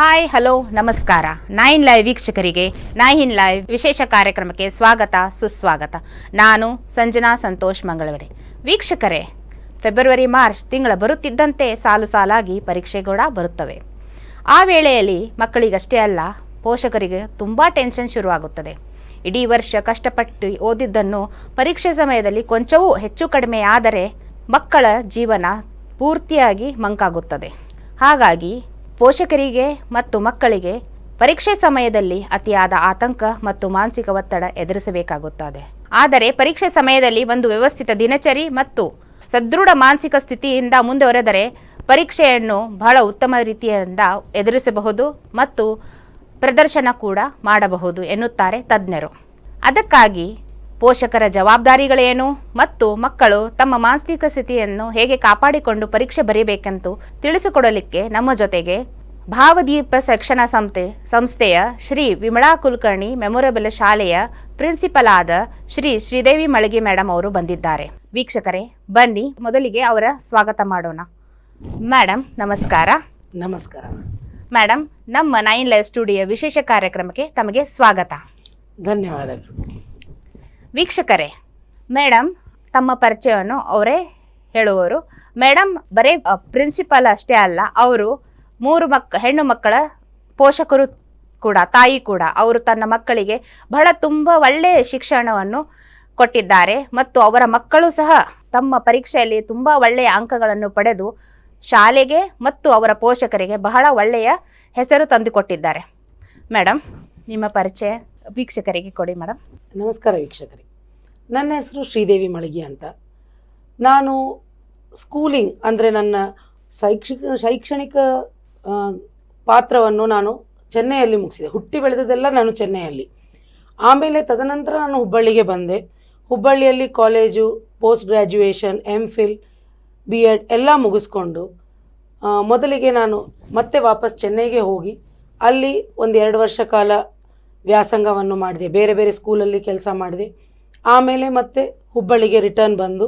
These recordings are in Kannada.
ಹಾಯ್ ಹಲೋ ನಮಸ್ಕಾರ. 9 ಲೈವ್ ವೀಕ್ಷಕರಿಗೆ 9 ಲೈವ್ ವಿಶೇಷ ಕಾರ್ಯಕ್ರಮಕ್ಕೆ ಸ್ವಾಗತ ಸುಸ್ವಾಗತ. ನಾನು ಸಂಜನಾ ಸಂತೋಷ್ ಮಂಗಳವಡೆ. ವೀಕ್ಷಕರೇ, ಫೆಬ್ರವರಿ ಮಾರ್ಚ್ ತಿಂಗಳ ಬರುತ್ತಿದ್ದಂತೆ ಸಾಲು ಸಾಲಾಗಿ ಪರೀಕ್ಷೆ ಕೂಡ ಬರುತ್ತವೆ. ಆ ವೇಳೆಯಲ್ಲಿ ಮಕ್ಕಳಿಗಷ್ಟೇ ಅಲ್ಲ, ಪೋಷಕರಿಗೆ ತುಂಬ ಟೆನ್ಷನ್ ಶುರುವಾಗುತ್ತದೆ. ಇಡೀ ವರ್ಷ ಕಷ್ಟಪಟ್ಟು ಓದಿದ್ದನ್ನು ಪರೀಕ್ಷೆ ಸಮಯದಲ್ಲಿ ಕೊಂಚವೂ ಹೆಚ್ಚು ಕಡಿಮೆ ಆದರೆ ಮಕ್ಕಳ ಜೀವನ ಪೂರ್ತಿಯಾಗಿ ಮಂಕಾಗುತ್ತದೆ. ಹಾಗಾಗಿ ಪೋಷಕರಿಗೆ ಮತ್ತು ಮಕ್ಕಳಿಗೆ ಪರೀಕ್ಷೆ ಸಮಯದಲ್ಲಿ ಅತಿಯಾದ ಆತಂಕ ಮತ್ತು ಮಾನಸಿಕ ಒತ್ತಡ ಎದುರಿಸಬೇಕಾಗುತ್ತದೆ. ಆದರೆ ಪರೀಕ್ಷೆ ಸಮಯದಲ್ಲಿ ಒಂದು ವ್ಯವಸ್ಥಿತ ದಿನಚರಿ ಮತ್ತು ಸದೃಢ ಮಾನಸಿಕ ಸ್ಥಿತಿಯಿಂದ ಮುಂದುವರೆದರೆ ಪರೀಕ್ಷೆಯನ್ನು ಬಹಳ ಉತ್ತಮ ರೀತಿಯಿಂದ ಎದುರಿಸಬಹುದು ಮತ್ತು ಪ್ರದರ್ಶನ ಕೂಡ ಮಾಡಬಹುದು ಎನ್ನುತ್ತಾರೆ ತಜ್ಞರು. ಅದಕ್ಕಾಗಿ ಪೋಷಕರ ಜವಾಬ್ದಾರಿಗಳೇನು ಮತ್ತು ಮಕ್ಕಳು ತಮ್ಮ ಮಾನಸಿಕ ಸ್ಥಿತಿಯನ್ನು ಹೇಗೆ ಕಾಪಾಡಿಕೊಂಡು ಪರೀಕ್ಷೆ ಬರೆಯಬೇಕೆಂದು ತಿಳಿಸಿಕೊಡಲಿಕ್ಕೆ ನಮ್ಮ ಜೊತೆಗೆ ಭಾವದೀಪ ಶಿಕ್ಷಣ ಸಂಸ್ಥೆಯ ಶ್ರೀ ವಿಮಳಾ ಕುಲಕರ್ಣಿ ಮೆಮೊರೇಬಲ್ ಶಾಲೆಯ ಪ್ರಿನ್ಸಿಪಲ್ ಆದ ಶ್ರೀದೇವಿ ಮಳಗಿ ಮೇಡಮ್ ಅವರು ಬಂದಿದ್ದಾರೆ. ವೀಕ್ಷಕರೇ, ಬನ್ನಿ ಮೊದಲಿಗೆ ಅವರ ಸ್ವಾಗತ ಮಾಡೋಣ. ಮೇಡಮ್ ನಮಸ್ಕಾರ. ನಮಸ್ಕಾರ ಮೇಡಮ್, ನಮ್ಮ 9 ಲೈವ್ ಸ್ಟುಡಿಯೋ ವಿಶೇಷ ಕಾರ್ಯಕ್ರಮಕ್ಕೆ ತಮಗೆ ಸ್ವಾಗತ. ಧನ್ಯವಾದಗಳು. ವೀಕ್ಷಕರೇ, ಮೇಡಮ್ ತಮ್ಮ ಪರಿಚಯವನ್ನು ಅವರೇ ಹೇಳುವರು. ಮೇಡಮ್ ಬರೀ ಪ್ರಿನ್ಸಿಪಲ್ ಅಷ್ಟೇ ಅಲ್ಲ, ಅವರು 3 ಹೆಣ್ಣು ಮಕ್ಕಳ ಪೋಷಕರು ಕೂಡ, ತಾಯಿ ಕೂಡ. ಅವರು ತನ್ನ ಮಕ್ಕಳಿಗೆ ಬಹಳ ತುಂಬ ಒಳ್ಳೆಯ ಶಿಕ್ಷಣವನ್ನು ಕೊಟ್ಟಿದ್ದಾರೆ ಮತ್ತು ಅವರ ಮಕ್ಕಳು ಸಹ ತಮ್ಮ ಪರೀಕ್ಷೆಯಲ್ಲಿ ತುಂಬ ಒಳ್ಳೆಯ ಅಂಕಗಳನ್ನು ಪಡೆದು ಶಾಲೆಗೆ ಮತ್ತು ಅವರ ಪೋಷಕರಿಗೆ ಬಹಳ ಒಳ್ಳೆಯ ಹೆಸರು ತಂದುಕೊಟ್ಟಿದ್ದಾರೆ. ಮೇಡಮ್, ನಿಮ್ಮ ಪರಿಚಯ ವೀಕ್ಷಕರಿಗೆ ಕೊಡಿ ಮೇಡಮ್. ನಮಸ್ಕಾರ ವೀಕ್ಷಕರೇ, ನನ್ನ ಹೆಸರು ಶ್ರೀದೇವಿ ಮಳಗಿ ಅಂತ. ನಾನು ಸ್ಕೂಲಿಂಗ್ ಅಂದರೆ ನನ್ನ ಶೈಕ್ಷಣಿಕ ಪಾತ್ರವನ್ನು ನಾನು ಚೆನ್ನೈಯಲ್ಲಿ ಮುಗಿಸಿದೆ. ಹುಟ್ಟಿ ಬೆಳೆದದೆಲ್ಲ ನಾನು ಚೆನ್ನೈಯಲ್ಲಿ. ಆಮೇಲೆ ತದನಂತರ ನಾನು ಹುಬ್ಬಳ್ಳಿಗೆ ಬಂದೆ. ಹುಬ್ಬಳ್ಳಿಯಲ್ಲಿ college, post graduation, MPhil, B.Ed ಎಲ್ಲ ಮುಗಿಸ್ಕೊಂಡು ಮೊದಲಿಗೆ ನಾನು ಮತ್ತೆ ವಾಪಸ್ ಚೆನ್ನೈಗೆ ಹೋಗಿ ಅಲ್ಲಿ 1-2 ವರ್ಷ ಕಾಲ ವ್ಯಾಸಂಗವನ್ನು ಮಾಡಿದೆ. ಬೇರೆ ಬೇರೆ ಸ್ಕೂಲಲ್ಲಿ ಕೆಲಸ ಮಾಡಿದೆ. ಆಮೇಲೆ ಮತ್ತೆ ಹುಬ್ಬಳ್ಳಿಗೆ ರಿಟರ್ನ್ ಬಂದು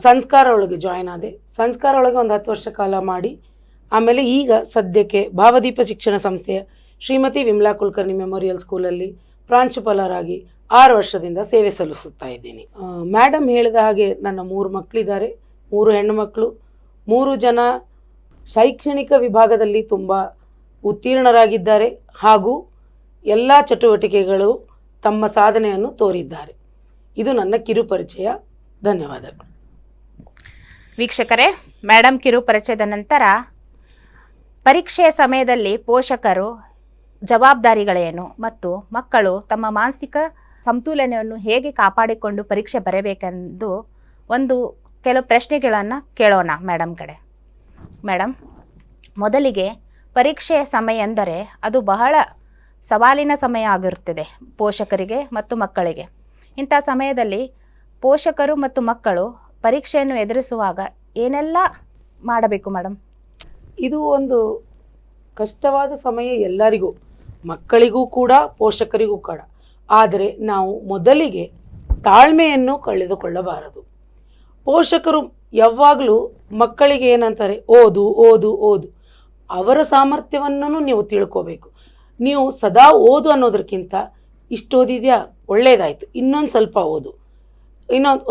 ಸಂಸ್ಕಾರ ಒಳಗೆ ಜಾಯ್ನ್ ಆದೆ. ಸಂಸ್ಕಾರ ಒಳಗೆ 10 ವರ್ಷ ಕಾಲ ಮಾಡಿ ಆಮೇಲೆ ಈಗ ಸದ್ಯಕ್ಕೆ ಭಾವದೀಪ ಶಿಕ್ಷಣ ಸಂಸ್ಥೆಯ ಶ್ರೀಮತಿ ವಿಮಲಾ ಕುಲಕರ್ಣಿ ಮೆಮೋರಿಯಲ್ ಸ್ಕೂಲಲ್ಲಿ ಪ್ರಾಂಶುಪಾಲರಾಗಿ 6 ವರ್ಷದಿಂದ ಸೇವೆ ಸಲ್ಲಿಸುತ್ತಾ ಇದ್ದೀನಿ. ಮೇಡಮ್ ಹೇಳಿದ ಹಾಗೆ ನನ್ನ 3 ಮಕ್ಕಳಿದ್ದಾರೆ. 3 ಹೆಣ್ಣು ಮಕ್ಕಳು. 3 ಜನ ಶೈಕ್ಷಣಿಕ ವಿಭಾಗದಲ್ಲಿ ತುಂಬ ಉತ್ತೀರ್ಣರಾಗಿದ್ದಾರೆ ಹಾಗೂ ಎಲ್ಲ ಚಟುವಟಿಕೆಗಳು ತಮ್ಮ ಸಾಧನೆಯನ್ನು ತೋರಿದ್ದಾರೆ. ಇದು ನನ್ನ ಕಿರು ಪರಿಚಯ. ಧನ್ಯವಾದಗಳು. ವೀಕ್ಷಕರೇ, ಮೇಡಮ್ ಕಿರು ಪರಿಚಯದ ನಂತರ ಪರೀಕ್ಷೆಯ ಸಮಯದಲ್ಲಿ ಪೋಷಕರು ಜವಾಬ್ದಾರಿಗಳೇನು ಮತ್ತು ಮಕ್ಕಳು ತಮ್ಮ ಮಾನಸಿಕ ಸಮತೋಲನವನ್ನು ಹೇಗೆ ಕಾಪಾಡಿಕೊಂಡು ಪರೀಕ್ಷೆ ಬರೆಯಬೇಕೆಂದು ಕೆಲವು ಪ್ರಶ್ನೆಗಳನ್ನು ಕೇಳೋಣ ಮೇಡಮ್ ಕಡೆ. ಮೇಡಮ್, ಮೊದಲಿಗೆ ಪರೀಕ್ಷೆಯ ಸಮಯ ಎಂದರೆ ಅದು ಬಹಳ ಸವಾಲಿನ ಸಮಯ ಆಗಿರುತ್ತದೆ ಪೋಷಕರಿಗೆ ಮತ್ತು ಮಕ್ಕಳಿಗೆ. ಇಂಥ ಸಮಯದಲ್ಲಿ ಪೋಷಕರು ಮತ್ತು ಮಕ್ಕಳು ಪರೀಕ್ಷೆಯನ್ನು ಎದುರಿಸುವಾಗ ಏನೆಲ್ಲ ಮಾಡಬೇಕು ಮೇಡಮ್? ಇದು ಒಂದು ಕಷ್ಟವಾದ ಸಮಯ ಎಲ್ಲರಿಗೂ, ಮಕ್ಕಳಿಗೂ ಕೂಡ ಪೋಷಕರಿಗೂ ಕೂಡ. ಆದರೆ ನಾವು ಮೊದಲಿಗೆ ತಾಳ್ಮೆಯನ್ನು ಕಳೆದುಕೊಳ್ಳಬಾರದು. ಪೋಷಕರು ಯಾವಾಗಲೂ ಮಕ್ಕಳಿಗೆ ಏನಂತಾರೆ, ಓದು ಓದು ಓದು. ಅವರ ಸಾಮರ್ಥ್ಯವನ್ನು ನೀವು ತಿಳ್ಕೋಬೇಕು. ನೀವು ಸದಾ ಓದು ಅನ್ನೋದಕ್ಕಿಂತ ಇಷ್ಟು ಓದಿದೆಯಾ, ಒಳ್ಳೆಯದಾಯಿತು, ಇನ್ನೊಂದು ಸ್ವಲ್ಪ ಓದು,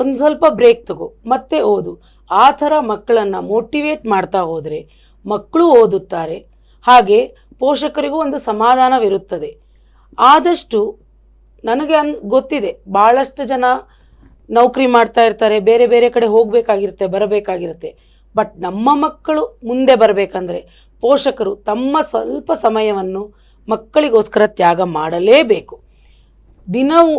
ಒಂದು ಸ್ವಲ್ಪ ಬ್ರೇಕ್ ತಗೋ, ಮತ್ತೆ ಓದು. ಆ ಥರ ಮಕ್ಕಳನ್ನು ಮೋಟಿವೇಟ್ ಮಾಡ್ತಾ ಹೋದರೆ ಮಕ್ಕಳು ಓದುತ್ತಾರೆ. ಹಾಗೆ ಪೋಷಕರಿಗೂ ಒಂದು ಸಮಾಧಾನವಿರುತ್ತದೆ. ಆದಷ್ಟು ನನಗೆ ಗೊತ್ತಿದೆ, ಭಾಳಷ್ಟು ಜನ ನೌಕರಿ ಮಾಡ್ತಾ ಇರ್ತಾರೆ, ಬೇರೆ ಬೇರೆ ಕಡೆ ಹೋಗಬೇಕಾಗಿರುತ್ತೆ, ಬರಬೇಕಾಗಿರುತ್ತೆ. ಬಟ್ ನಮ್ಮ ಮಕ್ಕಳು ಮುಂದೆ ಬರಬೇಕಂದ್ರೆ ಪೋಷಕರು ತಮ್ಮ ಸ್ವಲ್ಪ ಸಮಯವನ್ನು ಮಕ್ಕಳಿಗೋಸ್ಕರ ತ್ಯಾಗ ಮಾಡಲೇಬೇಕು. ದಿನವೂ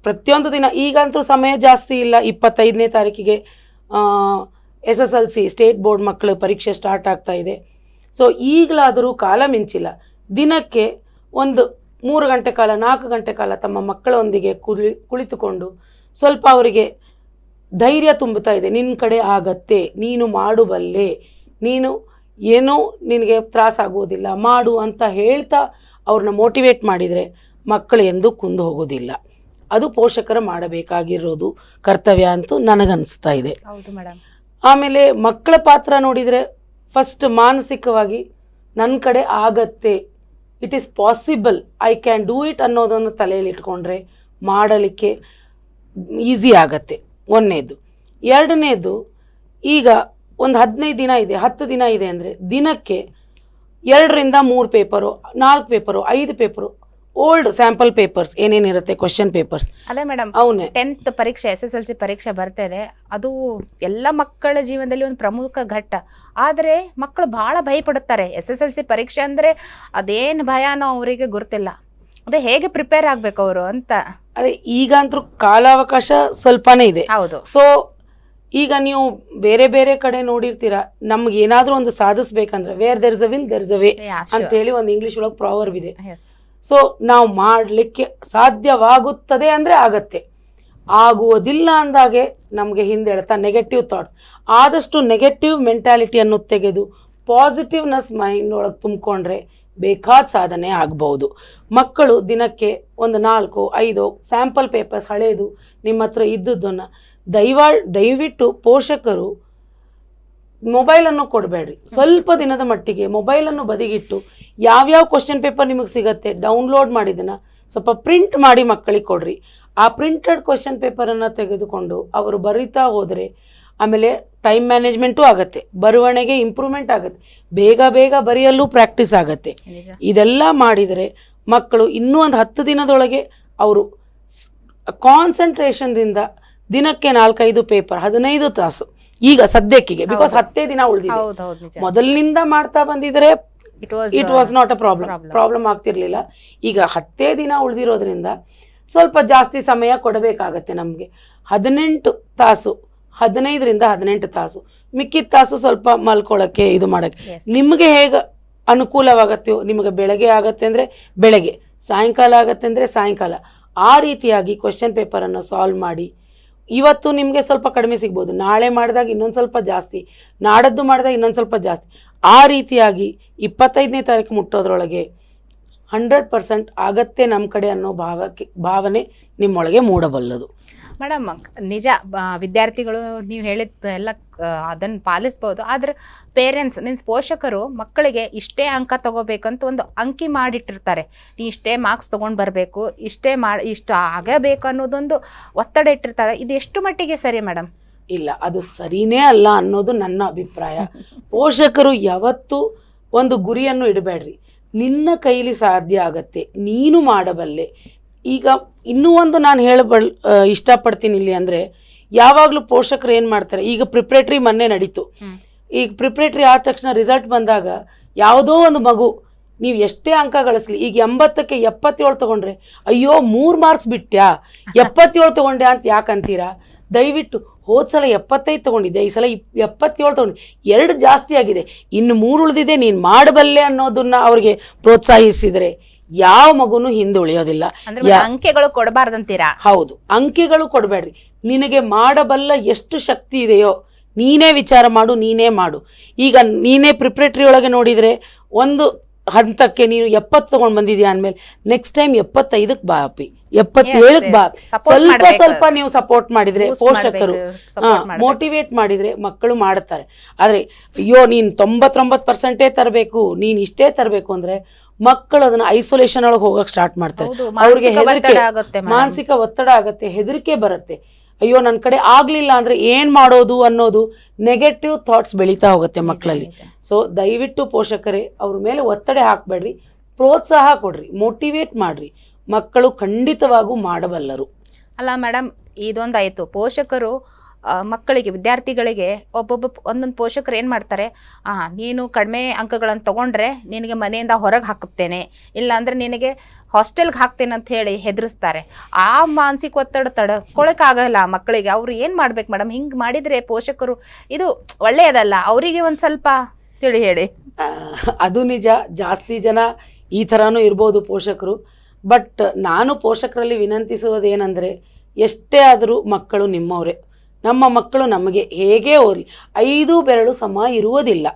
ಪ್ರತಿಯೊಂದು ದಿನ, ಈಗಂತೂ ಸಮಯ ಜಾಸ್ತಿ ಇಲ್ಲ, 25ನೇ ತಾರೀಕಿಗೆ SSLC ಸ್ಟೇಟ್ ಬೋರ್ಡ್ ಮಕ್ಕಳು ಪರೀಕ್ಷೆ ಸ್ಟಾರ್ಟ್ ಆಗ್ತಾ ಇದೆ. ಸೊ ಈಗಲಾದರೂ ಕಾಲ ಮಿಂಚಿಲ್ಲ. ದಿನಕ್ಕೆ ಒಂದು 3 ಗಂಟೆ ಕಾಲ 4 ಗಂಟೆ ಕಾಲ ತಮ್ಮ ಮಕ್ಕಳೊಂದಿಗೆ ಕುಳಿತುಕೊಂಡು ಸ್ವಲ್ಪ ಅವರಿಗೆ ಧೈರ್ಯ ತುಂಬುತ್ತಾ ಇದೆ. ನಿನ್ನ ಕಡೆ ಆಗತ್ತೆ, ನೀನು ಮಾಡಬಲ್ಲೆ, ನೀನು ಏನೂ ನಿನಗೆ ತ್ರಾಸಾಗೋದಿಲ್ಲ, ಮಾಡು ಅಂತ ಹೇಳ್ತಾ ಅವ್ರನ್ನ ಮೋಟಿವೇಟ್ ಮಾಡಿದರೆ ಮಕ್ಕಳು ಎಂದೂ ಕುಂದು ಹೋಗೋದಿಲ್ಲ. ಅದು ಪೋಷಕರು ಮಾಡಬೇಕಾಗಿರೋದು ಕರ್ತವ್ಯ ಅಂತೂ ನನಗನ್ನಿಸ್ತಾ ಇದೆ. ಹೌದು ಮೇಡಮ್. ಆಮೇಲೆ ಮಕ್ಕಳ ಪಾತ್ರ ನೋಡಿದರೆ ಫಸ್ಟ್ ಮಾನಸಿಕವಾಗಿ ನನ್ನ ಕಡೆ ಆಗತ್ತೆ, it is possible, I can do it ಅನ್ನೋದನ್ನು ತಲೆಯಲ್ಲಿ ಇಟ್ಕೊಂಡ್ರೆ ಮಾಡಲಿಕ್ಕೆ ಈಸಿ ಆಗತ್ತೆ. ಒಂದನೇದು. ಎರಡನೇದು, ಈಗ ಒಂದು 15 ದಿನ ಇದೆ, 10 ದಿನ ಇದೆ ಅಂದರೆ ದಿನಕ್ಕೆ 2 ರಿಂದ 3 paper, 4 paper, 5 paper, old sample papers ಏನೇನಿರುತ್ತೆ ಕ್ವಶನ್ ಪೇಪರ್ಸ್, ಅದೇ ಮೇಡಮ್ ಅವನ್ನೇ 10th ಪರೀಕ್ಷೆ SSLC ಪರೀಕ್ಷೆ ಬರ್ತಾ ಇದೆ. ಅದು ಎಲ್ಲ ಮಕ್ಕಳ ಜೀವನದಲ್ಲಿ ಒಂದು ಪ್ರಮುಖ ಘಟ್ಟ. ಆದರೆ ಮಕ್ಕಳು ಬಹಳ ಭಯಪಡುತ್ತಾರೆ. SSLC ಪರೀಕ್ಷೆ ಅಂದರೆ ಅದೇನು ಭಯನೋ ಅವರಿಗೆ ಗೊತ್ತಿಲ್ಲ. ಅದೇ ಹೇಗೆ ಪ್ರಿಪೇರ್ ಆಗಬೇಕು ಅವರು ಅಂತ. ಅದೇ ಈಗ ಅಂತೂ ಕಾಲಾವಕಾಶ ಸ್ವಲ್ಪನೇ ಇದೆ. ಹೌದು. ಸೊ ಈಗ ನೀವು ಬೇರೆ ಬೇರೆ ಕಡೆ ನೋಡಿರ್ತೀರಾ, ನಮ್ಗೆ ಏನಾದರೂ ಒಂದು ಸಾಧಿಸ್ಬೇಕಂದ್ರೆ where there is a will there is a way ಅಂತೇಳಿ ಒಂದು ಇಂಗ್ಲೀಷ್ ಒಳಗೆ ಪ್ರಾವರ್ಬ್ ಇದೆ. ಸೊ ನಾವು ಮಾಡಲಿಕ್ಕೆ ಸಾಧ್ಯವಾಗುತ್ತದೆ ಅಂದರೆ ಆಗತ್ತೆ, ಆಗುವುದಿಲ್ಲ ಅಂದಾಗೆ ನಮಗೆ ಹಿಂದೆಳ್ತಾ ನೆಗೆಟಿವ್ ಥಾಟ್ಸ್, ಆದಷ್ಟು ನೆಗೆಟಿವ್ ಮೆಂಟ್ಯಾಲಿಟಿಯನ್ನು ತೆಗೆದು ಪಾಸಿಟಿವ್ನೆಸ್ ಮೈಂಡ್ ಒಳಗೆ ತುಂಬಿಕೊಂಡ್ರೆ ಬೇಕಾದ ಸಾಧನೆ ಆಗ್ಬೋದು. ಮಕ್ಕಳು ದಿನಕ್ಕೆ ಒಂದು 4-5 ಸ್ಯಾಂಪಲ್ ಪೇಪರ್ಸ್ ಹಳೇದು ನಿಮ್ಮ ಹತ್ರ ಇದ್ದದ್ದನ್ನು ದಯವಿಟ್ಟು ಪೋಷಕರು ಮೊಬೈಲನ್ನು ಕೊಡಬೇಡ್ರಿ. ಸ್ವಲ್ಪ ದಿನದ ಮಟ್ಟಿಗೆ ಮೊಬೈಲನ್ನು ಬದಿಗಿಟ್ಟು ಯಾವ್ಯಾವ ಕ್ವಶನ್ ಪೇಪರ್ ನಿಮಗೆ ಸಿಗತ್ತೆ ಡೌನ್ಲೋಡ್ ಮಾಡಿದ್ದನ್ನು ಸ್ವಲ್ಪ ಪ್ರಿಂಟ್ ಮಾಡಿ ಮಕ್ಕಳಿಗೆ ಕೊಡ್ರಿ. ಆ ಪ್ರಿಂಟೆಡ್ ಕ್ವಶನ್ ಪೇಪರನ್ನು ತೆಗೆದುಕೊಂಡು ಅವರು ಬರೀತಾ ಹೋದರೆ ಆಮೇಲೆ ಟೈಮ್ ಮ್ಯಾನೇಜ್ಮೆಂಟು ಆಗುತ್ತೆ, ಬರವಣಿಗೆ ಇಂಪ್ರೂವ್ಮೆಂಟ್ ಆಗುತ್ತೆ, ಬೇಗ ಬೇಗ ಬರೆಯಲು ಪ್ರಾಕ್ಟೀಸ್ ಆಗುತ್ತೆ. ಇದೆಲ್ಲ ಮಾಡಿದರೆ ಮಕ್ಕಳು ಇನ್ನೂ ಒಂದು 10 ದಿನದೊಳಗೆ ಅವರು ಕಾನ್ಸಂಟ್ರೇಷನ್ದಿಂದ ದಿನಕ್ಕೆ 4-5 ಪೇಪರ್ 15 ತಾಸು ಈಗ ಸದ್ಯಕ್ಕಿಗೆ, ಬಿಕಾಸ್ 10 ದಿನ ಉಳಿದಿದೆ. ಮೊದಲಿನಿಂದ ಮಾಡ್ತಾ ಬಂದಿದ್ರೆ it was not a problem ಆಗ್ತಿರ್ಲಿಲ್ಲ. ಈಗ 10 ದಿನ ಉಳಿದಿರೋದ್ರಿಂದ ಸ್ವಲ್ಪ ಜಾಸ್ತಿ ಸಮಯ ಕೊಡಬೇಕಾಗತ್ತೆ ನಮಗೆ. 18 ತಾಸು, 15 ರಿಂದ 18 ತಾಸು, ಮಿಕ್ಕಿದ ತಾಸು ಸ್ವಲ್ಪ ಮಲ್ಕೊಳ್ಳೋಕ್ಕೆ ಇದು ಮಾಡೋಕ್ಕೆ ನಿಮಗೆ ಹೇಗೆ ಅನುಕೂಲವಾಗತ್ತೆಯೋ. ನಿಮಗೆ ಬೆಳಗ್ಗೆ ಆಗತ್ತೆ ಅಂದರೆ ಬೆಳಗ್ಗೆ, ಸಾಯಂಕಾಲ ಆಗತ್ತೆ ಅಂದರೆ ಸಾಯಂಕಾಲ, ಆ ರೀತಿಯಾಗಿ ಕ್ವಶನ್ ಪೇಪರನ್ನು ಸಾಲ್ವ್ ಮಾಡಿ. ಇವತ್ತು ನಿಮಗೆ ಸ್ವಲ್ಪ ಕಡಿಮೆ ಸಿಗ್ಬೋದು, ನಾಳೆ ಮಾಡಿದಾಗ ಇನ್ನೊಂದು ಸ್ವಲ್ಪ ಜಾಸ್ತಿ, ನಾಡದ್ದು ಮಾಡಿದಾಗ ಇನ್ನೊಂದು ಸ್ವಲ್ಪ ಜಾಸ್ತಿ, ಆ ರೀತಿಯಾಗಿ 25ನೇ ತಾರೀಕು ಮುಟ್ಟೋದ್ರೊಳಗೆ 100% ಆಗತ್ತೆ ನಮ್ಮ ಕಡೆ ಅನ್ನೋ ಭಾವನೆ ನಿಮ್ಮೊಳಗೆ ಮೂಡಬಲ್ಲದು. ಮೇಡಮ್ ನಿಜ, ವಿದ್ಯಾರ್ಥಿಗಳು ನೀವು ಹೇಳಿದ ಎಲ್ಲ ಅದನ್ನು ಪಾಲಿಸ್ಬೋದು. ಆದರೆ ಪೇರೆಂಟ್ಸ್ ಮೀನ್ಸ್ ಪೋಷಕರು ಮಕ್ಕಳಿಗೆ ಇಷ್ಟೇ ಅಂಕ ತಗೋಬೇಕಂತ ಒಂದು ಅಂಕಿ ಮಾಡಿಟ್ಟಿರ್ತಾರೆ. ನೀ ಇಷ್ಟೇ ಮಾರ್ಕ್ಸ್ ತೊಗೊಂಡು ಬರಬೇಕು, ಇಷ್ಟು ಆಗಬೇಕು ಅನ್ನೋದೊಂದು ಒತ್ತಡ ಇಟ್ಟಿರ್ತಾರೆ. ಇದು ಎಷ್ಟು ಮಟ್ಟಿಗೆ ಸರಿ ಮೇಡಮ್? ಇಲ್ಲ, ಅದು ಸರಿನೇ ಅಲ್ಲ ಅನ್ನೋದು ನನ್ನ ಅಭಿಪ್ರಾಯ. ಪೋಷಕರು ಯಾವತ್ತೂ ಒಂದು ಗುರಿಯನ್ನು ಇಡಬೇಡ್ರಿ. ನಿನ್ನ ಕೈಲಿ ಸಾಧ್ಯ ಆಗತ್ತೆ, ನೀನು ಮಾಡಬಲ್ಲೆ. ಈಗ ಇನ್ನೂ ಒಂದು ನಾನು ಇಷ್ಟಪಡ್ತೀನಿ ಇಲ್ಲಿ ಅಂದರೆ, ಯಾವಾಗಲೂ ಪೋಷಕರು ಏನು ಮಾಡ್ತಾರೆ, ಈಗ ಪ್ರಿಪ್ರೇಟ್ರಿ ಮೊನ್ನೆ ನಡೀತು. ಈಗ ಪ್ರಿಪ್ರೇಟ್ರಿ ಆದ ತಕ್ಷಣ ರಿಸಲ್ಟ್ ಬಂದಾಗ ಯಾವುದೋ ಒಂದು ಮಗು ನೀವು ಎಷ್ಟೇ ಅಂಕ ಗಳಿಸ್ಲಿ, ಈಗ 80ಕ್ಕೆ 77 ತೊಗೊಂಡ್ರೆ ಅಯ್ಯೋ 3 ಮಾರ್ಕ್ಸ್ ಬಿಟ್ಟ್ಯಾ, 77 ತೊಗೊಂಡ್ಯಾ ಅಂತ ಯಾಕಂತೀರಾ? ದಯವಿಟ್ಟು ಹೋದ್ಸಲ 75 ತೊಗೊಂಡಿದ್ದೆ, ಈ ಸಲ 77 ತೊಗೊಂಡು 2 ಜಾಸ್ತಿ ಆಗಿದೆ, ಇನ್ನು 3 ಉಳಿದಿದೆ, ನೀನು ಮಾಡಬಲ್ಲೆ ಅನ್ನೋದನ್ನ ಅವ್ರಿಗೆ ಪ್ರೋತ್ಸಾಹಿಸಿದರೆ ಯಾವ ಮಗುನು ಹಿಂದೆ ಉಳಿಯೋದಿಲ್ಲ. ಅಂಕೆಗಳು ಕೊಡಬಾರ್ದಂತೀರಾ? ಹೌದು, ಅಂಕೆಗಳು ಕೊಡಬೇಡ್ರಿ. ನಿನಗೆ ಮಾಡಬಲ್ಲ ಎಷ್ಟು ಶಕ್ತಿ ಇದೆಯೋ ನೀನೇ ವಿಚಾರ ಮಾಡು, ನೀನೇ ಮಾಡು. ಈಗ ನೀನೇ ಪ್ರಿಪ್ರೇಟರಿ ಒಳಗೆ ನೋಡಿದರೆ ಒಂದು ಹಂತಕ್ಕೆ ನೀನು 70 ತೊಗೊಂಡು ಬಂದಿದ್ಯಾ ಅಂದಮೇಲೆ ನೆಕ್ಸ್ಟ್ ಟೈಮ್ 75ಕ್ಕೆ ಬಾ ಅಪ್ಪಿ, 77ಕ್ಕೆ ಬಾ. ಸ್ವಲ್ಪ ನೀವು ಸಪೋರ್ಟ್ ಮಾಡಿದ್ರೆ, ಪೋಷಕರು ಮೋಟಿವೇಟ್ ಮಾಡಿದ್ರೆ ಮಕ್ಕಳು ಮಾಡುತ್ತಾರೆ. ಆದರೆ ಅಯ್ಯೋ ನೀನು 99% ತರಬೇಕು, ನೀನು ಇಷ್ಟೇ ತರಬೇಕು ಅಂದರೆ ಮಕ್ಕಳು ಅದನ್ನ ಐಸೋಲೇಷನ್ ಒಳಗೆ ಹೋಗಕ್ಕೆ ಸ್ಟಾರ್ಟ್ ಮಾಡ್ತಾರೆ. ಅವ್ರಿಗೆ ಹೆದರಿಕೆ, ಮಾನಸಿಕ ಒತ್ತಡ ಆಗುತ್ತೆ, ಹೆದರಿಕೆ ಬರುತ್ತೆ. ಅಯ್ಯೋ ನನ್ನ ಕಡೆ ಆಗ್ಲಿಲ್ಲ ಅಂದ್ರೆ ಏನ್ ಮಾಡೋದು ಅನ್ನೋದು ನೆಗೆಟಿವ್ ಥಾಟ್ಸ್ ಬೆಳೀತಾ ಹೋಗುತ್ತೆ ಮಕ್ಕಳಲ್ಲಿ. ಸೊ ದಯವಿಟ್ಟು ಪೋಷಕರೇ ಅವ್ರ ಮೇಲೆ ಒತ್ತಡ ಹಾಕಬೇಡ್ರಿ, ಪ್ರೋತ್ಸಾಹ ಕೊಡ್ರಿ, ಮೋಟಿವೇಟ್ ಮಾಡ್ರಿ. ಮಕ್ಕಳು ಖಂಡಿತವಾಗೂ ಮಾಡಬಲ್ಲರು. ಅಲ್ಲ ಮೇಡಮ್, ಇದೊಂದಾಯ್ತು ಪೋಷಕರು ಮಕ್ಕಳಿಗೆ, ವಿದ್ಯಾರ್ಥಿಗಳಿಗೆ ಒಂದೊಂದು ಪೋಷಕರು ಏನು ಮಾಡ್ತಾರೆ, ನೀನು ಕಡಿಮೆ ಅಂಕಗಳನ್ನು ತೊಗೊಂಡ್ರೆ ನಿನಗೆ ಮನೆಯಿಂದ ಹೊರಗೆ ಹಾಕುತ್ತೇನೆ, ಇಲ್ಲಾಂದರೆ ನಿನಗೆ ಹಾಸ್ಟೆಲ್ಗೆ ಹಾಕ್ತೇನೆ ಅಂತ ಹೇಳಿ ಹೆದರಿಸ್ತಾರೆ. ಆ ಮಾನಸಿಕ ಒತ್ತಡ ತಡ್ಕೊಳಕ್ಕಾಗಲ್ಲ ಮಕ್ಕಳಿಗೆ. ಅವ್ರು ಏನು ಮಾಡ್ಬೇಕು ಮೇಡಮ್? ಹಿಂಗೆ ಮಾಡಿದರೆ ಪೋಷಕರು ಇದು ಒಳ್ಳೆಯದಲ್ಲ. ಅವರಿಗೆ ಒಂದು ಸ್ವಲ್ಪ ತಿಳಿ ಹೇಳಿ. ಅದು ನಿಜ, ಜಾಸ್ತಿ ಜನ ಈ ಥರನೂ ಇರ್ಬೋದು ಪೋಷಕರು. ಬಟ್ ನಾನು ಪೋಷಕರಲ್ಲಿ ವಿನಂತಿಸುವುದೇನೆಂದರೆ, ಎಷ್ಟೇ ಆದರೂ ಮಕ್ಕಳು ನಿಮ್ಮವರೇ. ನಮ್ಮ ಮಕ್ಕಳು ನಮಗೆ ಹೇಗೆ ಓದಲಿ, 5 ಬೆರಳು ಸಮ ಇರುವುದಿಲ್ಲ.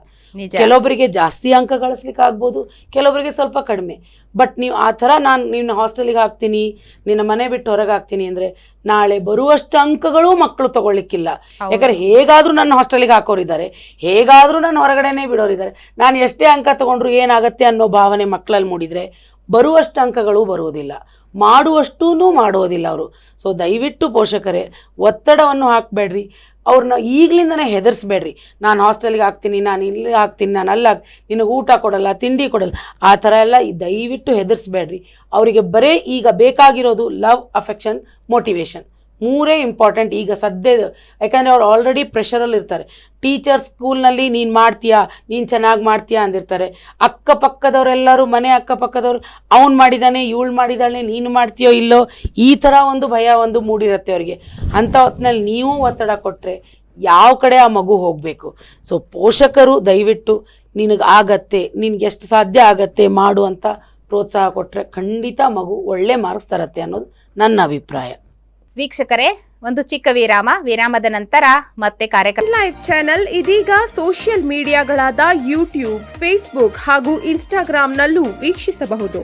ನಿಜ. ಕೆಲವೊಬ್ಬರಿಗೆ ಜಾಸ್ತಿ ಅಂಕ ಗಳಿಸ್ಲಿಕ್ಕೆ ಆಗ್ಬೋದು, ಕೆಲವೊಬ್ಬರಿಗೆ ಸ್ವಲ್ಪ ಕಡಿಮೆ. ಬಟ್ ನೀವು ಆ ಥರ ನಾನು ನಿನ್ನ ಹಾಸ್ಟೆಲಿಗೆ ಹಾಕ್ತೀನಿ, ನಿನ್ನ ಮನೆ ಬಿಟ್ಟು ಹೊರಗೆ ಹಾಕ್ತೀನಿ ಅಂದರೆ ನಾಳೆ ಬರುವಷ್ಟು ಅಂಕಗಳೂ ಮಕ್ಕಳು ತಗೊಳ್ಳಿಕ್ಕಿಲ್ಲ. ಯಾಕಂದರೆ ಹೇಗಾದರೂ ನನ್ನ ಹಾಸ್ಟೆಲಿಗೆ ಹಾಕೋರಿದ್ದಾರೆ, ಹೇಗಾದರೂ ನನ್ನ ಹೊರಗಡೆನೇ ಬಿಡೋರಿದ್ದಾರೆ, ನಾನು ಎಷ್ಟೇ ಅಂಕ ತಗೊಂಡ್ರು ಏನಾಗತ್ತೆ ಅನ್ನೋ ಭಾವನೆ ಮಕ್ಕಳಲ್ಲಿ ಮೂಡಿದರೆ ಬರುವಷ್ಟು ಅಂಕಗಳು ಬರುವುದಿಲ್ಲ, ಮಾಡುವಷ್ಟೂ ಮಾಡೋದಿಲ್ಲ ಅವರು. ಸೊ ದಯವಿಟ್ಟು ಪೋಷಕರೇ ಒತ್ತಡವನ್ನು ಹಾಕಬೇಡ್ರಿ, ಅವ್ರನ್ನ ಈಗಲಿಂದನೇ ಹೆದರ್ಸ್ಬೇಡ್ರಿ. ನಾನು ಹಾಸ್ಟೆಲ್ಗೆ ಹಾಕ್ತೀನಿ, ನಾನು ಇಲ್ಲಿ ಹಾಕ್ತೀನಿ, ನಾನು ಅಲ್ಲಿ ನಿನಗೆ ಊಟ ಕೊಡಲ್ಲ, ತಿಂಡಿ ಕೊಡಲ್ಲ, ಆ ಥರ ಎಲ್ಲ ದಯವಿಟ್ಟು ಹೆದರ್ಸ್ಬೇಡ್ರಿ. ಅವರಿಗೆ ಬರೀ ಈಗ ಬೇಕಾಗಿರೋದು ಲವ್, ಅಫೆಕ್ಷನ್, ಮೋಟಿವೇಶನ್, ಮೂರೇ ಇಂಪಾರ್ಟೆಂಟ್ ಈಗ ಸದ್ಯದ. ಯಾಕಂದರೆ ಅವ್ರು ಆಲ್ರೆಡಿ ಪ್ರೆಷರಲ್ಲಿ ಇರ್ತಾರೆ. ಟೀಚರ್ಸ್ ಸ್ಕೂಲ್ನಲ್ಲಿ ನೀನು ಮಾಡ್ತೀಯಾ, ನೀನು ಚೆನ್ನಾಗಿ ಮಾಡ್ತೀಯಾ ಅಂದಿರ್ತಾರೆ. ಅಕ್ಕಪಕ್ಕದವರೆಲ್ಲರೂ, ಮನೆ ಅಕ್ಕಪಕ್ಕದವ್ರು ಅವ್ನು ಮಾಡಿದ್ದಾನೆ, ಇವಳು ಮಾಡಿದ್ದಾಳೆ, ನೀನು ಮಾಡ್ತೀಯೋ ಇಲ್ಲೋ, ಈ ಥರ ಒಂದು ಭಯ ಒಂದು ಮೂಡಿರುತ್ತೆ ಅವರಿಗೆ. ಅಂಥ ಹೊತ್ತಿನಲ್ಲಿ ನೀವು ಒತ್ತಡ ಕೊಟ್ಟರೆ ಯಾವ ಕಡೆ ಆ ಮಗು ಹೋಗಬೇಕು? ಸೊ ಪೋಷಕರು ದಯವಿಟ್ಟು ನಿನಗೆ ಆಗತ್ತೆ, ನಿನಗೆ ಎಷ್ಟು ಸಾಧ್ಯ ಆಗತ್ತೆ ಮಾಡು ಅಂತ ಪ್ರೋತ್ಸಾಹ ಕೊಟ್ಟರೆ ಖಂಡಿತ ಮಗು ಒಳ್ಳೆ ಮಾರ್ಕ್ಸ್ ತರತ್ತೆ ಅನ್ನೋದು ನನ್ನ ಅಭಿಪ್ರಾಯ. ವೀಕ್ಷಕರೇ, ಒಂದು ಚಿಕ್ಕ ವಿರಾಮದ ನಂತರ ಮತ್ತೆ ಕಾರ್ಯಕ್ರಮ. ಲೈವ್ ಚಾನೆಲ್ ಇದೀಗ ಸೋಷಿಯಲ್ ಮೀಡಿಯಾಗಳಾದ ಯೂಟ್ಯೂಬ್, ಫೇಸ್ಬುಕ್ ಹಾಗೂ ಇನ್ಸ್ಟಾಗ್ರಾಂನಲ್ಲೂ ವೀಕ್ಷಿಸಬಹುದು.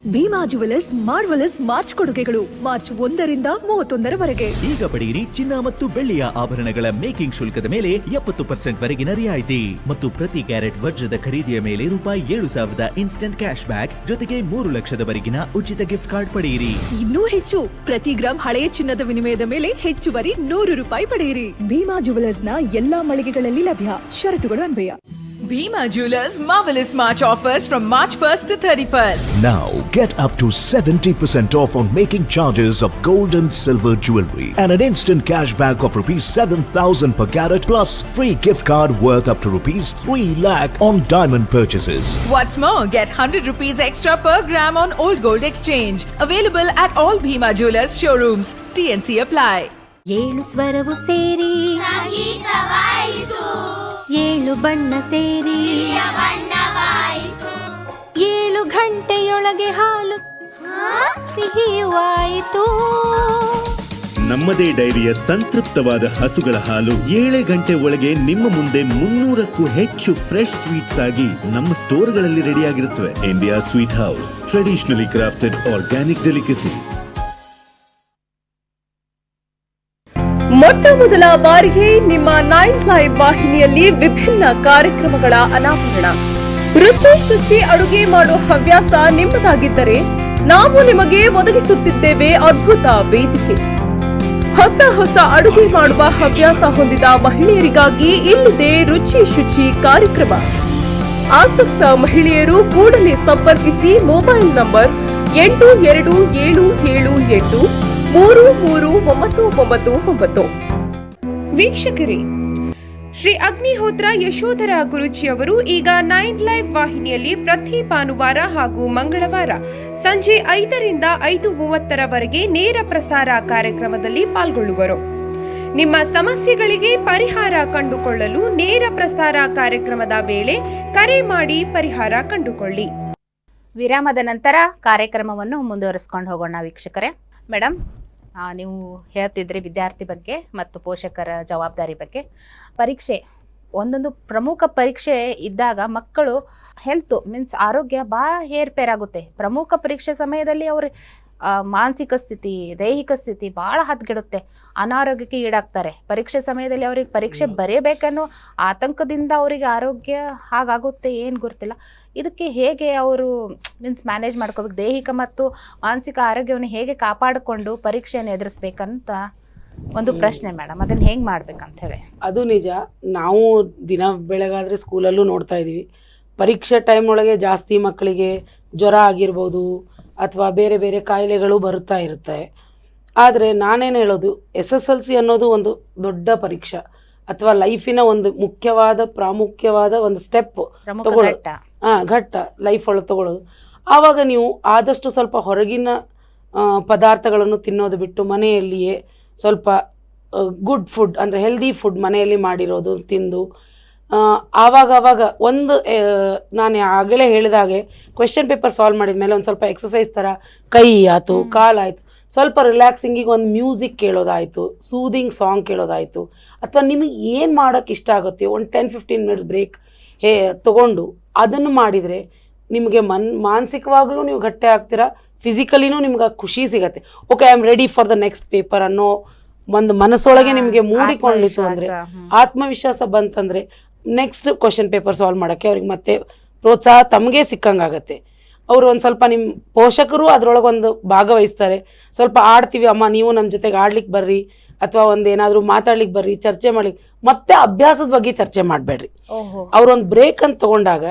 ಭೀಮಾ ಜುವೆಲರ್ಸ್ ಮಾರ್ವಲಸ್ ಮಾರ್ಚ್ ಕೊಡುಗೆಗಳು ಮಾರ್ಚ್ 1ರಿಂದ 31ರವರೆಗೆ. ಈಗ ಪಡೆಯಿರಿ ಚಿನ್ನ ಮತ್ತು ಬೆಳ್ಳಿಯ ಆಭರಣಗಳ ಮೇಕಿಂಗ್ ಶುಲ್ಕದ ಮೇಲೆ 70% ವರೆಗಿನ ರಿಯಾಯಿತಿ ಮತ್ತು ಪ್ರತಿ ಕ್ಯಾರೆಟ್ ವಜ್ರದ ಖರೀದಿಯ ಮೇಲೆ ₹7,000 ಇನ್ಸ್ಟೆಂಟ್ ಕ್ಯಾಶ್ ಬ್ಯಾಕ್ ಜೊತೆಗೆ 3 ಲಕ್ಷದವರೆಗಿನ ಉಚಿತ ಗಿಫ್ಟ್ ಕಾರ್ಡ್ ಪಡೆಯಿರಿ. ಇನ್ನೂ ಹೆಚ್ಚು, ಪ್ರತಿ ಗ್ರಾಂ ಹಳೆಯ ಚಿನ್ನದ ವಿನಿಮಯದ ಮೇಲೆ ಹೆಚ್ಚುವರಿ ₹100 ಪಡೆಯಿರಿ. ಭೀಮಾ ಜುವೆಲರ್ಸ್ ನ ಎಲ್ಲಾ ಮಳಿಗೆಗಳಲ್ಲಿ ಲಭ್ಯ. ಷರತ್ತುಗಳು ಅನ್ವಯ. Bhima Jewelers marvelous March offers from March 1st to 31st. Now get up to 70% off on making charges of gold and silver jewelry and an instant cashback of ₹7,000 per carat plus free gift card worth up to ₹3 lakh on diamond purchases. What's more, get ₹100 extra per gram on old gold exchange. Available at all Bhima Jewelers showrooms. TNC apply. ಏಳು ಸ್ವರವು ಸೇರಿ ಏಳು ಬಣ್ಣ ಸೇರಿ 7 ಗಂಟೆಯೊಳಗೆ ಹಾಲು ಸಿಹಿಯುವಾಯಿತು. ನಮ್ಮದೇ ಡೈರಿಯ ಸಂತೃಪ್ತವಾದ ಹಸುಗಳ ಹಾಲು 7 ಗಂಟೆ ಒಳಗೆ ನಿಮ್ಮ ಮುಂದೆ 300ಕ್ಕೂ ಹೆಚ್ಚು ಫ್ರೆಶ್ ಸ್ವೀಟ್ಸ್ ಆಗಿ ನಮ್ಮ ಸ್ಟೋರ್ಗಳಲ್ಲಿ ರೆಡಿಯಾಗಿರುತ್ತವೆ. India sweet house, traditionally crafted organic delicacies. ಮೊಟ್ಟ ಮೊದಲ ಬಾರಿಗೆ ನಿಮ್ಮ 9 ಲೈವ್ ವಾಹಿನಿಯಲ್ಲಿ ವಿಭಿನ್ನ ಕಾರ್ಯಕ್ರಮಗಳ ಅನಾವರಣ. ರುಚಿ ಶುಚಿ ಅಡುಗೆ ಮಾಡೋ ಹವ್ಯಾಸ ನಿಮ್ಮದಾಗಿದ್ದರೆ ನಾವು ನಿಮಗೆ ಒದಗಿಸುತ್ತಿದ್ದೇವೆ ಅದ್ಭುತ ವೇದಿಕೆ. ಹೊಸ ಹೊಸ ಅಡುಗೆ ಮಾಡುವ ಹವ್ಯಾಸ ಹೊಂದಿದ ಮಹಿಳೆಯರಿಗಾಗಿ ಇಲ್ಲಿದೆ ರುಚಿ ಶುಚಿ ಕಾರ್ಯಕ್ರಮ. ಆಸಕ್ತ ಮಹಿಳೆಯರು ಕೂಡಲೇ ಸಂಪರ್ಕಿಸಿ. Mobile number 8277833999. ವೀಕ್ಷಕರೇ, ಶ್ರೀ ಅಗ್ನಿಹೋತ್ರ ಯಶೋಧರ ಗುರೂಜಿಯವರು ಈಗ 9 ಲೈವ್ ವಾಹಿನಿಯಲ್ಲಿ ಪ್ರತಿ ಭಾನುವಾರ ಹಾಗೂ ಮಂಗಳವಾರ ಸಂಜೆ 5ರಿಂದ 5:30ರವರೆಗೆ ನೇರ ಪ್ರಸಾರ ಕಾರ್ಯಕ್ರಮದಲ್ಲಿ ಪಾಲ್ಗೊಳ್ಳುವರು. ನಿಮ್ಮ ಸಮಸ್ಯೆಗಳಿಗೆ ಪರಿಹಾರ ಕಂಡುಕೊಳ್ಳಲು ನೇರ ಪ್ರಸಾರ ಕಾರ್ಯಕ್ರಮದ ವೇಳೆ ಕರೆ ಮಾಡಿ ಪರಿಹಾರ ಕಂಡುಕೊಳ್ಳಿ. ವಿರಾಮದ ನಂತರ ಕಾರ್ಯಕ್ರಮವನ್ನು ಮುಂದುವರಿಸ್ಕೊಂಡು ಹೋಗೋಣ ವೀಕ್ಷಕರೇ. ಮೇಡಮ್, ನೀವು ಹೇಳ್ತಿದ್ರಿ ವಿದ್ಯಾರ್ಥಿ ಬಗ್ಗೆ ಮತ್ತು ಪೋಷಕರ ಜವಾಬ್ದಾರಿ ಬಗ್ಗೆ. ಪರೀಕ್ಷೆ, ಒಂದೊಂದು ಪ್ರಮುಖ ಪರೀಕ್ಷೆ ಇದ್ದಾಗ ಮಕ್ಕಳು ಹೆಲ್ತ್ ಮೀನ್ಸ್ ಆರೋಗ್ಯ ಭಾಳ ಏರ್ಪೇರಾಗುತ್ತೆ. ಪ್ರಮುಖ ಪರೀಕ್ಷೆ ಸಮಯದಲ್ಲಿ ಅವ್ರ ಮಾನಸಿಕ ಸ್ಥಿತಿ, ದೈಹಿಕ ಸ್ಥಿತಿ ಭಾಳ ಹದಗೆಡುತ್ತೆ, ಅನಾರೋಗ್ಯಕ್ಕೆ ಈಡಾಗ್ತಾರೆ. ಪರೀಕ್ಷೆ ಸಮಯದಲ್ಲಿ ಅವ್ರಿಗೆ ಪರೀಕ್ಷೆ ಬರೆಯಬೇಕನ್ನೋ ಆತಂಕದಿಂದ ಅವರಿಗೆ ಆರೋಗ್ಯ ಹಾಗಾಗುತ್ತೆ, ಏನು ಗೊತ್ತಿಲ್ಲ. ಇದಕ್ಕೆ ಹೇಗೆ ಅವರು ಮೀನ್ಸ್ ಮ್ಯಾನೇಜ್ ಮಾಡ್ಕೋಬೇಕು? ದೈಹಿಕ ಮತ್ತು ಮಾನಸಿಕ ಆರೋಗ್ಯವನ್ನು ಹೇಗೆ ಕಾಪಾಡಿಕೊಂಡು ಪರೀಕ್ಷೆಯನ್ನು ಎದುರಿಸ್ಬೇಕಂತ ಒಂದು ಪ್ರಶ್ನೆ ಮೇಡಮ್. ಅದನ್ನು ಹೆಂಗೆ ಮಾಡ್ಬೇಕಂತ ಹೇಳಿ. ಅದು ನಿಜ. ನಾವು ದಿನ ಬೆಳಗಾದರೆ ಸ್ಕೂಲಲ್ಲೂ ನೋಡ್ತಾ ಇದ್ದೀವಿ, ಪರೀಕ್ಷೆ ಟೈಮ್ ಒಳಗೆ ಜಾಸ್ತಿ ಮಕ್ಕಳಿಗೆ ಜ್ವರ ಆಗಿರ್ಬೋದು ಅಥವಾ ಬೇರೆ ಬೇರೆ ಕಾಯಿಲೆಗಳು ಬರುತ್ತಾ ಇರುತ್ತೆ. ಆದರೆ ನಾನೇನು ಹೇಳೋದು, SSLC ಅನ್ನೋದು ಒಂದು ದೊಡ್ಡ ಪರೀಕ್ಷೆ ಅಥವಾ ಲೈಫಿನ ಒಂದು ಪ್ರಾಮುಖ್ಯವಾದ ಒಂದು ಸ್ಟೆಪ್ ತಗೊಳ್ಳೋದು, ಘಟ್ಟ ಲೈಫ್ ಒಳಗೆ ತಗೊಳ್ಳೋದು. ಆವಾಗ ನೀವು ಆದಷ್ಟು ಸ್ವಲ್ಪ ಹೊರಗಿನ ಪದಾರ್ಥಗಳನ್ನು ತಿನ್ನೋದು ಬಿಟ್ಟು ಮನೆಯಲ್ಲಿಯೇ ಸ್ವಲ್ಪ ಗುಡ್ ಫುಡ್ ಅಂದರೆ ಹೆಲ್ದಿ ಫುಡ್ ಮನೆಯಲ್ಲಿ ಮಾಡಿರೋದು ತಿಂದು ಆವಾಗ ಒಂದು ನಾನು ಆಗಲೇ ಹೇಳಿದಾಗೆ ಕ್ವೆಶ್ಚನ್ ಪೇಪರ್ ಸಾಲ್ವ್ ಮಾಡಿದ ಮೇಲೆ ಒಂದು ಸ್ವಲ್ಪ ಎಕ್ಸಸೈಸ್ ಥರ ಕೈ ಆಯಿತು, ಕಾಲಾಯಿತು, ಸ್ವಲ್ಪ ರಿಲ್ಯಾಕ್ಸಿಂಗಿಗೆ ಒಂದು ಮ್ಯೂಸಿಕ್ ಕೇಳೋದಾಯಿತು, ಸೂದಿಂಗ್ ಸಾಂಗ್ ಕೇಳೋದಾಯಿತು, ಅಥವಾ ನಿಮಗೆ ಏನು ಮಾಡೋಕ್ಕೆ ಇಷ್ಟ ಆಗುತ್ತೆ ಒಂದು 10-15 ಮಿನಿಟ್ಸ್ ಬ್ರೇಕ್ ತಗೊಂಡು ಅದನ್ನು ಮಾಡಿದರೆ ನಿಮಗೆ ಮಾನಸಿಕವಾಗಲೂ ನೀವು ಗಟ್ಟಿ ಆಗ್ತೀರಾ, ಫಿಸಿಕಲಿನೂ ನಿಮ್ಗೆ ಖುಷಿ ಸಿಗತ್ತೆ. Okay, I am ready for the next paper ಅನ್ನೋ ಒಂದು ಮನಸ್ಸೊಳಗೆ ನಿಮಗೆ ಮೂಡಿಕೊಂಡಿತ್ತು ಅಂದರೆ, ಆತ್ಮವಿಶ್ವಾಸ ಬಂತಂದರೆ ನೆಕ್ಸ್ಟ್ ಕ್ವಶನ್ ಪೇಪರ್ ಸಾಲ್ವ್ ಮಾಡೋಕ್ಕೆ ಅವ್ರಿಗೆ ಮತ್ತೆ ಪ್ರೋತ್ಸಾಹ ತಮಗೆ ಸಿಕ್ಕಂಗಾಗತ್ತೆ. ಅವರು ಒಂದು ಸ್ವಲ್ಪ ನಿಮ್ಮ ಪೋಷಕರು ಅದರೊಳಗೆ ಒಂದು ಭಾಗವಹಿಸ್ತಾರೆ. ಸ್ವಲ್ಪ ಆಡ್ತೀವಿ ಅಮ್ಮ, ನೀವು ನಮ್ಮ ಜೊತೆಗೆ ಆಡ್ಲಿಕ್ಕೆ ಬರ್ರಿ, ಅಥವಾ ಒಂದು ಏನಾದರೂ ಮಾತಾಡ್ಲಿಕ್ಕೆ ಬರ್ರಿ, ಚರ್ಚೆ ಮಾಡ್ಲಿಕ್ಕೆ, ಮತ್ತೆ ಅಭ್ಯಾಸದ ಬಗ್ಗೆ ಚರ್ಚೆ ಮಾಡಬೇಡ್ರಿ. ಅವ್ರೊಂದು ಬ್ರೇಕ್ ಅಂತ ತಗೊಂಡಾಗ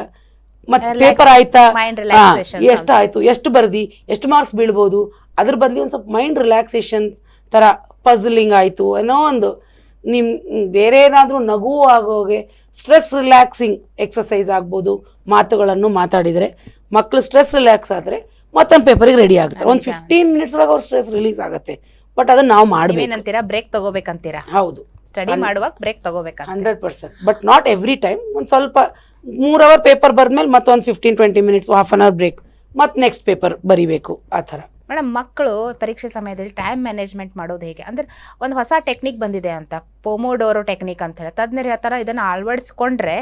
ಮತ್ತೆ ಪೇಪರ್ ಆಯ್ತಾ, ಎಷ್ಟಾಯ್ತು, ಎಷ್ಟು ಬರ್ದಿ, ಎಷ್ಟು ಮಾರ್ಕ್ಸ್ ಬೀಳ್ಬೋದು, ಅದ್ರ ಬದಲಿ ಒಂದು ಸ್ವಲ್ಪ ಮೈಂಡ್ ರಿಲ್ಯಾಕ್ಸೇಷನ್ ಥರ ಪಝಲಿಂಗ್ ಆಯಿತು ಅನ್ನೋ ಒಂದು ಬೇರೆ ಏನಾದರೂ ನಗು ಆಗೋಗೆ ಸ್ಟ್ರೆಸ್ ರಿಲ್ಯಾಕ್ಸಿಂಗ್ ಎಕ್ಸಸೈಸ್ ಆಗ್ಬೋದು. ಮಾತುಗಳನ್ನು ಮಾತಾಡಿದರೆ ಮಕ್ಕಳು ಸ್ಟ್ರೆಸ್ ರಿಲ್ಯಾಕ್ಸ್ ಆದರೆ ಮತ್ತೊಂದು ಪೇಪರಿಗೆ ರೆಡಿ ಆಗ್ತಾರೆ. ಒಂದು 15 ಮಿನಿಟ್ಸ್ ಒಳಗೆ ಅವ್ರ ಸ್ಟ್ರೆಸ್ ರಿಲೀಸ್ ಆಗುತ್ತೆ. ಬಟ್ ಅದನ್ನ ನಾವು ಮಾಡಬೇಕು. ಬ್ರೇಕ್ ತಗೋಬೇಕಂತೀರಾ? ಹೌದು, ಸ್ಟಡಿ ಮಾಡುವಾಗ ಬ್ರೇಕ್ ತಗೋಬೇಕು 100%. But not every time. ಒಂದು ಸ್ವಲ್ಪ 3 ಅವರ್ ಪೇಪರ್ ಬರೆದ್ಮೇಲೆ ಮತ್ತೊಂದು 15-20 minutes, half an hour break, ಮತ್ತೆ ನೆಕ್ಸ್ಟ್ ಪೇಪರ್ ಬರಿಬೇಕು. ಆ ಥರ ಮೇಡಮ್, ಮಕ್ಕಳು ಪರೀಕ್ಷೆ ಸಮಯದಲ್ಲಿ ಟೈಮ್ ಮ್ಯಾನೇಜ್ಮೆಂಟ್ ಮಾಡೋದು ಹೇಗೆ? ಅಂದರೆ ಒಂದು ಹೊಸ ಟೆಕ್ನಿಕ್ ಬಂದಿದೆ ಅಂತ, ಪೊಮೊಡೋರೋ ಟೆಕ್ನಿಕ್ ಅಂತ ಹೇಳಿ, ತಜ್ಞರ ಆ ಥರ ಇದನ್ನು ಅಳವಡಿಸ್ಕೊಂಡ್ರೆ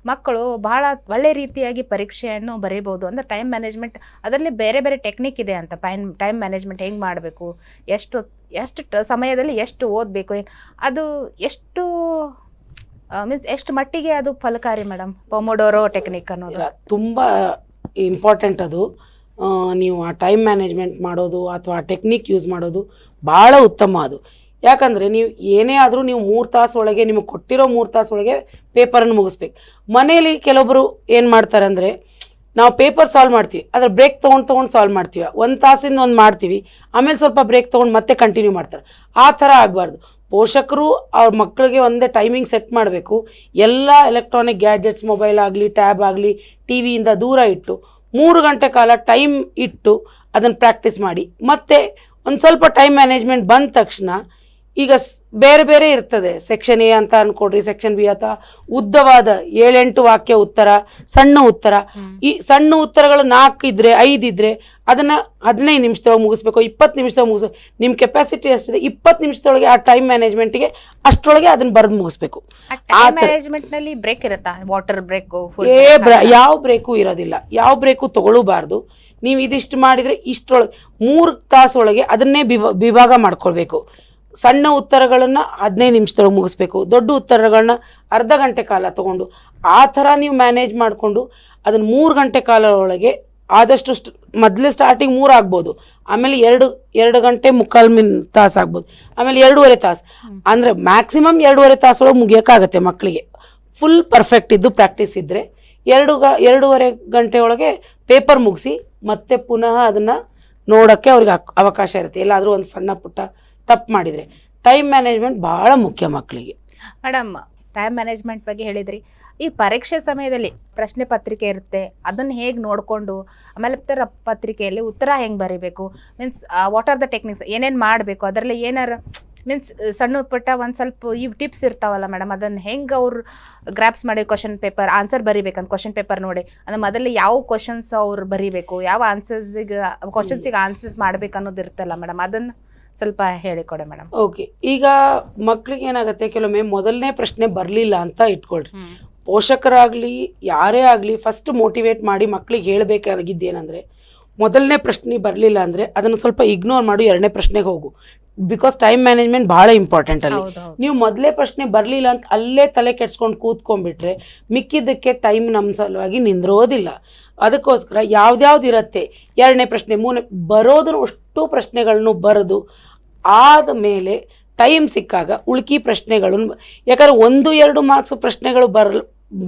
ಮಕ್ಕಳು ಬಹಳ ಒಳ್ಳೆ ರೀತಿಯಾಗಿ ಪರೀಕ್ಷೆಯನ್ನು ಬರೀಬೋದು. ಅಂದರೆ ಟೈಮ್ ಮ್ಯಾನೇಜ್ಮೆಂಟ್ ಅದರಲ್ಲಿ ಬೇರೆ ಬೇರೆ ಟೆಕ್ನಿಕ್ ಇದೆ ಅಂತ. ಟೈಮ್ ಮ್ಯಾನೇಜ್ಮೆಂಟ್ ಹೆಂಗೆ ಮಾಡಬೇಕು, ಎಷ್ಟು ಸಮಯದಲ್ಲಿ ಎಷ್ಟು ಓದಬೇಕು, ಅದು ಎಷ್ಟು ಮಟ್ಟಿಗೆ ಅದು ಫಲಕಾರಿ ಮೇಡಮ್ ಪೊಮೊಡೋರೋ ಟೆಕ್ನಿಕ್ ಅನ್ನೋದು? ತುಂಬ ಇಂಪಾರ್ಟೆಂಟ್ ಅದು. ನೀವು ಆ ಟೈಮ್ ಮ್ಯಾನೇಜ್ಮೆಂಟ್ ಮಾಡೋದು ಅಥವಾ ಟೆಕ್ನಿಕ್ ಯೂಸ್ ಮಾಡೋದು ಭಾಳ ಉತ್ತಮ ಅದು. ಯಾಕಂದರೆ ನೀವು ಏನೇ ಆದರೂ ನೀವು 3 ತಾಸು ಒಳಗೆ, ನಿಮಗೆ ಕೊಟ್ಟಿರೋ 3 ತಾಸು ಒಳಗೆ ಪೇಪರನ್ನು ಮುಗಿಸ್ಬೇಕು. ಮನೇಲಿ ಕೆಲವೊಬ್ಬರು ಏನು ಮಾಡ್ತಾರೆ ಅಂದರೆ, ನಾವು ಪೇಪರ್ ಸಾಲ್ವ್ ಮಾಡ್ತೀವಿ, ಅದ್ರ ಬ್ರೇಕ್ ತೊಗೊಂಡು ಸಾಲ್ವ್ ಮಾಡ್ತೀವಿ, 1 ತಾಸಿಂದ ಒಂದು ಮಾಡ್ತೀವಿ, ಆಮೇಲೆ ಸ್ವಲ್ಪ ಬ್ರೇಕ್ ತೊಗೊಂಡು ಮತ್ತೆ ಕಂಟಿನ್ಯೂ ಮಾಡ್ತಾರೆ. ಆ ಥರ ಆಗಬಾರ್ದು. ಪೋಷಕರು ಅವ್ರ ಮಕ್ಕಳಿಗೆ ಒಂದೇ ಟೈಮಿಂಗ್ ಸೆಟ್ ಮಾಡಬೇಕು. ಎಲ್ಲ ಎಲೆಕ್ಟ್ರಾನಿಕ್ ಗ್ಯಾಡ್ಜೆಟ್ಸ್, ಮೊಬೈಲ್ ಆಗಲಿ, ಟ್ಯಾಬ್ ಆಗಲಿ, ಟಿ ವಿಯಿಂದ ದೂರ ಇಟ್ಟು 3 ಗಂಟೆ ಕಾಲ ಟೈಮ್ ಇಟ್ಟು ಅದನ್ನು ಪ್ರಾಕ್ಟೀಸ್ ಮಾಡಿ. ಮತ್ತು ಒಂದು ಸ್ವಲ್ಪ ಟೈಮ್ ಮ್ಯಾನೇಜ್ಮೆಂಟ್ ಬಂದ ತಕ್ಷಣ ಈಗ ಬೇರೆ ಬೇರೆ ಇರ್ತದೆ. ಸೆಕ್ಷನ್ ಎ ಅಂತ ಅಂದ್ಕೊಡ್ರಿ, ಸೆಕ್ಷನ್ ಬಿ ಅಥವಾ ಉದ್ದವಾದ 7-8 ವಾಕ್ಯ ಉತ್ತರ, ಸಣ್ಣ ಉತ್ತರ. ಈ ಸಣ್ಣ ಉತ್ತರಗಳು 4 ಇದ್ದರೆ 5 ಇದ್ದರೆ ಅದನ್ನು 15 ನಿಮಿಷದೊಳಗೆ ಮುಗಿಸ್ಬೇಕು, 20 ನಿಮಿಷದೊಳಗೆ ಮುಗಿಸ್ಬೇಕು. ನಿಮ್ಮ ಕೆಪಾಸಿಟಿ ಎಷ್ಟಿದೆ 20 ನಿಮಿಷದೊಳಗೆ ಆ ಟೈಮ್ ಮ್ಯಾನೇಜ್ಮೆಂಟ್ಗೆ ಅಷ್ಟರೊಳಗೆ ಅದನ್ನು ಬರೆದು ಮುಗಿಸ್ಬೇಕು. ಮ್ಯಾನೇಜ್ಮೆಂಟ್ನಲ್ಲಿ ಬ್ರೇಕ್ ಇರುತ್ತಾ? Water break? ಯಾವ ಬ್ರೇಕು ಇರೋದಿಲ್ಲ, ಯಾವ ಬ್ರೇಕು ತಗೊಳ್ಳಬಾರ್ದು. ನೀವು ಇದಿಷ್ಟು ಮಾಡಿದರೆ ಇಷ್ಟರೊಳಗೆ 3 ತಾಸೊಳಗೆ ಅದನ್ನೇ ವಿಭಾಗ ಮಾಡ್ಕೊಳ್ಬೇಕು. ಸಣ್ಣ ಉತ್ತರಗಳನ್ನು 15 ನಿಮಿಷದೊಳಗೆ ಮುಗಿಸ್ಬೇಕು, ದೊಡ್ಡ ಉತ್ತರಗಳನ್ನ ಅರ್ಧ ಗಂಟೆ ಕಾಲ ತೊಗೊಂಡು ಆ ಥರ ನೀವು ಮ್ಯಾನೇಜ್ ಮಾಡಿಕೊಂಡು ಅದನ್ನು 3 ಗಂಟೆ ಕಾಲ ಒಳಗೆ ಆದಷ್ಟು ಮೊದಲೇ ಸ್ಟಾರ್ಟಿಂಗ್ 3 ಆಗ್ಬೋದು, ಆಮೇಲೆ 2 ಗಂಟೆ ಮುಕ್ಕಾಲು ತಾಸು ಆಗ್ಬೋದು, ಆಮೇಲೆ 2.5 ತಾಸು, ಅಂದರೆ ಮ್ಯಾಕ್ಸಿಮಮ್ 2.5 ತಾಸೊಳಗೆ ಮುಗಿಯೋಕ್ಕಾಗತ್ತೆ ಮಕ್ಕಳಿಗೆ. ಫುಲ್ ಪರ್ಫೆಕ್ಟ್ ಇದ್ದು ಪ್ರಾಕ್ಟೀಸ್ ಇದ್ದರೆ 2.5 ಗಂಟೆ ಒಳಗೆ ಪೇಪರ್ ಮುಗಿಸಿ ಮತ್ತೆ ಪುನಃ ಅದನ್ನು ನೋಡೋಕ್ಕೆ ಅವ್ರಿಗೆ ಅವಕಾಶ ಇರುತ್ತೆ. ಎಲ್ಲಾದರೂ ಒಂದು ಸಣ್ಣ ಪುಟ್ಟ ತಪ್ಪು ಮಾಡಿದರೆ ಟೈಮ್ ಮ್ಯಾನೇಜ್ಮೆಂಟ್ ಭಾಳ ಮುಖ್ಯ ಮಕ್ಕಳಿಗೆ. ಮೇಡಮ್, ಟೈಮ್ ಮ್ಯಾನೇಜ್ಮೆಂಟ್ ಬಗ್ಗೆ ಹೇಳಿದ್ರಿ. ಈ ಪರೀಕ್ಷೆ ಸಮಯದಲ್ಲಿ ಪ್ರಶ್ನೆ ಪತ್ರಿಕೆ ಇರುತ್ತೆ, ಅದನ್ನು ಹೇಗೆ ನೋಡಿಕೊಂಡು, ಆಮೇಲೆ ಪತ್ರಿಕೆಯಲ್ಲಿ ಉತ್ತರ ಹೆಂಗೆ ಬರೀಬೇಕು, means what are the techniques, ಏನೇನು ಮಾಡಬೇಕು, ಅದರಲ್ಲಿ ಏನಾರು ಮೀನ್ಸ್ ಸಣ್ಣ ಪುಟ್ಟ ಒಂದು ಸ್ವಲ್ಪ ಈ ಟಿಪ್ಸ್ ಇರ್ತಾವಲ್ಲ ಮೇಡಮ್, ಅದನ್ನು ಹೆಂಗೆ ಅವ್ರು ಗ್ರಾಪ್ಸ್ ಮಾಡಿ ಕ್ವಶನ್ ಪೇಪರ್ ಆನ್ಸರ್ ಬರೀಬೇಕಂತ ಕ್ವಶನ್ ಪೇಪರ್ ನೋಡಿ, ಅಂದರೆ ಮೊದಲು ಯಾವ ಕ್ವಶನ್ಸ್ ಅವ್ರು ಬರೀಬೇಕು, ಯಾವ ಕ್ವಶನ್ಸಿಗೆ ಆನ್ಸರ್ಸ್ ಮಾಡ್ಬೇಕು ಅನ್ನೋದು ಇರ್ತಲ್ಲ ಮೇಡಮ್, ಅದನ್ನು ಸ್ವಲ್ಪ ಹೇಳಿಕೊಡೆ ಮೇಡಮ್. ಓಕೆ, ಈಗ ಮಕ್ಳಿಗೆ ಏನಾಗುತ್ತೆ, ಕೆಲವೊಮ್ಮೆ ಮೊದಲನೇ ಪ್ರಶ್ನೆ ಬರಲಿಲ್ಲ ಅಂತ ಇಟ್ಕೊಳ್ರಿ. ಪೋಷಕರಾಗಲಿ ಯಾರೇ ಆಗಲಿ ಫಸ್ಟ್ ಮೋಟಿವೇಟ್ ಮಾಡಿ ಮಕ್ಳಿಗೆ ಹೇಳಬೇಕಾಗಿದ್ದೇನೆಂದರೆ, ಮೊದಲನೇ ಪ್ರಶ್ನೆ ಬರಲಿಲ್ಲ ಅಂದರೆ ಅದನ್ನು ಸ್ವಲ್ಪ ಇಗ್ನೋರ್ ಮಾಡು, 2ನೇ ಪ್ರಶ್ನೆಗೆ ಹೋಗು. ಬಿಕಾಸ್ ಟೈಮ್ ಮ್ಯಾನೇಜ್ಮೆಂಟ್ ಭಾಳ ಇಂಪಾರ್ಟೆಂಟ್ ಅಲ್ಲಿ. ನೀವು ಮೊದಲೇ ಪ್ರಶ್ನೆ ಬರಲಿಲ್ಲ ಅಂತ ಅಲ್ಲೇ ತಲೆ ಕೆಡ್ಸ್ಕೊಂಡು ಕೂತ್ಕೊಂಡ್ಬಿಟ್ರೆ ಮಿಕ್ಕಿದ್ದಕ್ಕೆ ಟೈಮ್ ನಮ್ಮ ಸಲುವಾಗಿ ನಿಂದಿರೋದಿಲ್ಲ. ಅದಕ್ಕೋಸ್ಕರ ಯಾವ್ದ್ಯಾವ್ದು ಇರುತ್ತೆ, 2ನೇ ಪ್ರಶ್ನೆ 3ನೇ ಬರೋದನ್ನು ಅಷ್ಟು ಪ್ರಶ್ನೆಗಳನ್ನು ಬರೆದು ಆದ ಮೇಲೆ ಟೈಮ್ ಸಿಕ್ಕಾಗ ಉಳ್ಕಿ ಪ್ರಶ್ನೆಗಳನ್ನು, ಯಾಕಂದರೆ 1-2 ಮಾರ್ಕ್ಸ್ ಪ್ರಶ್ನೆಗಳು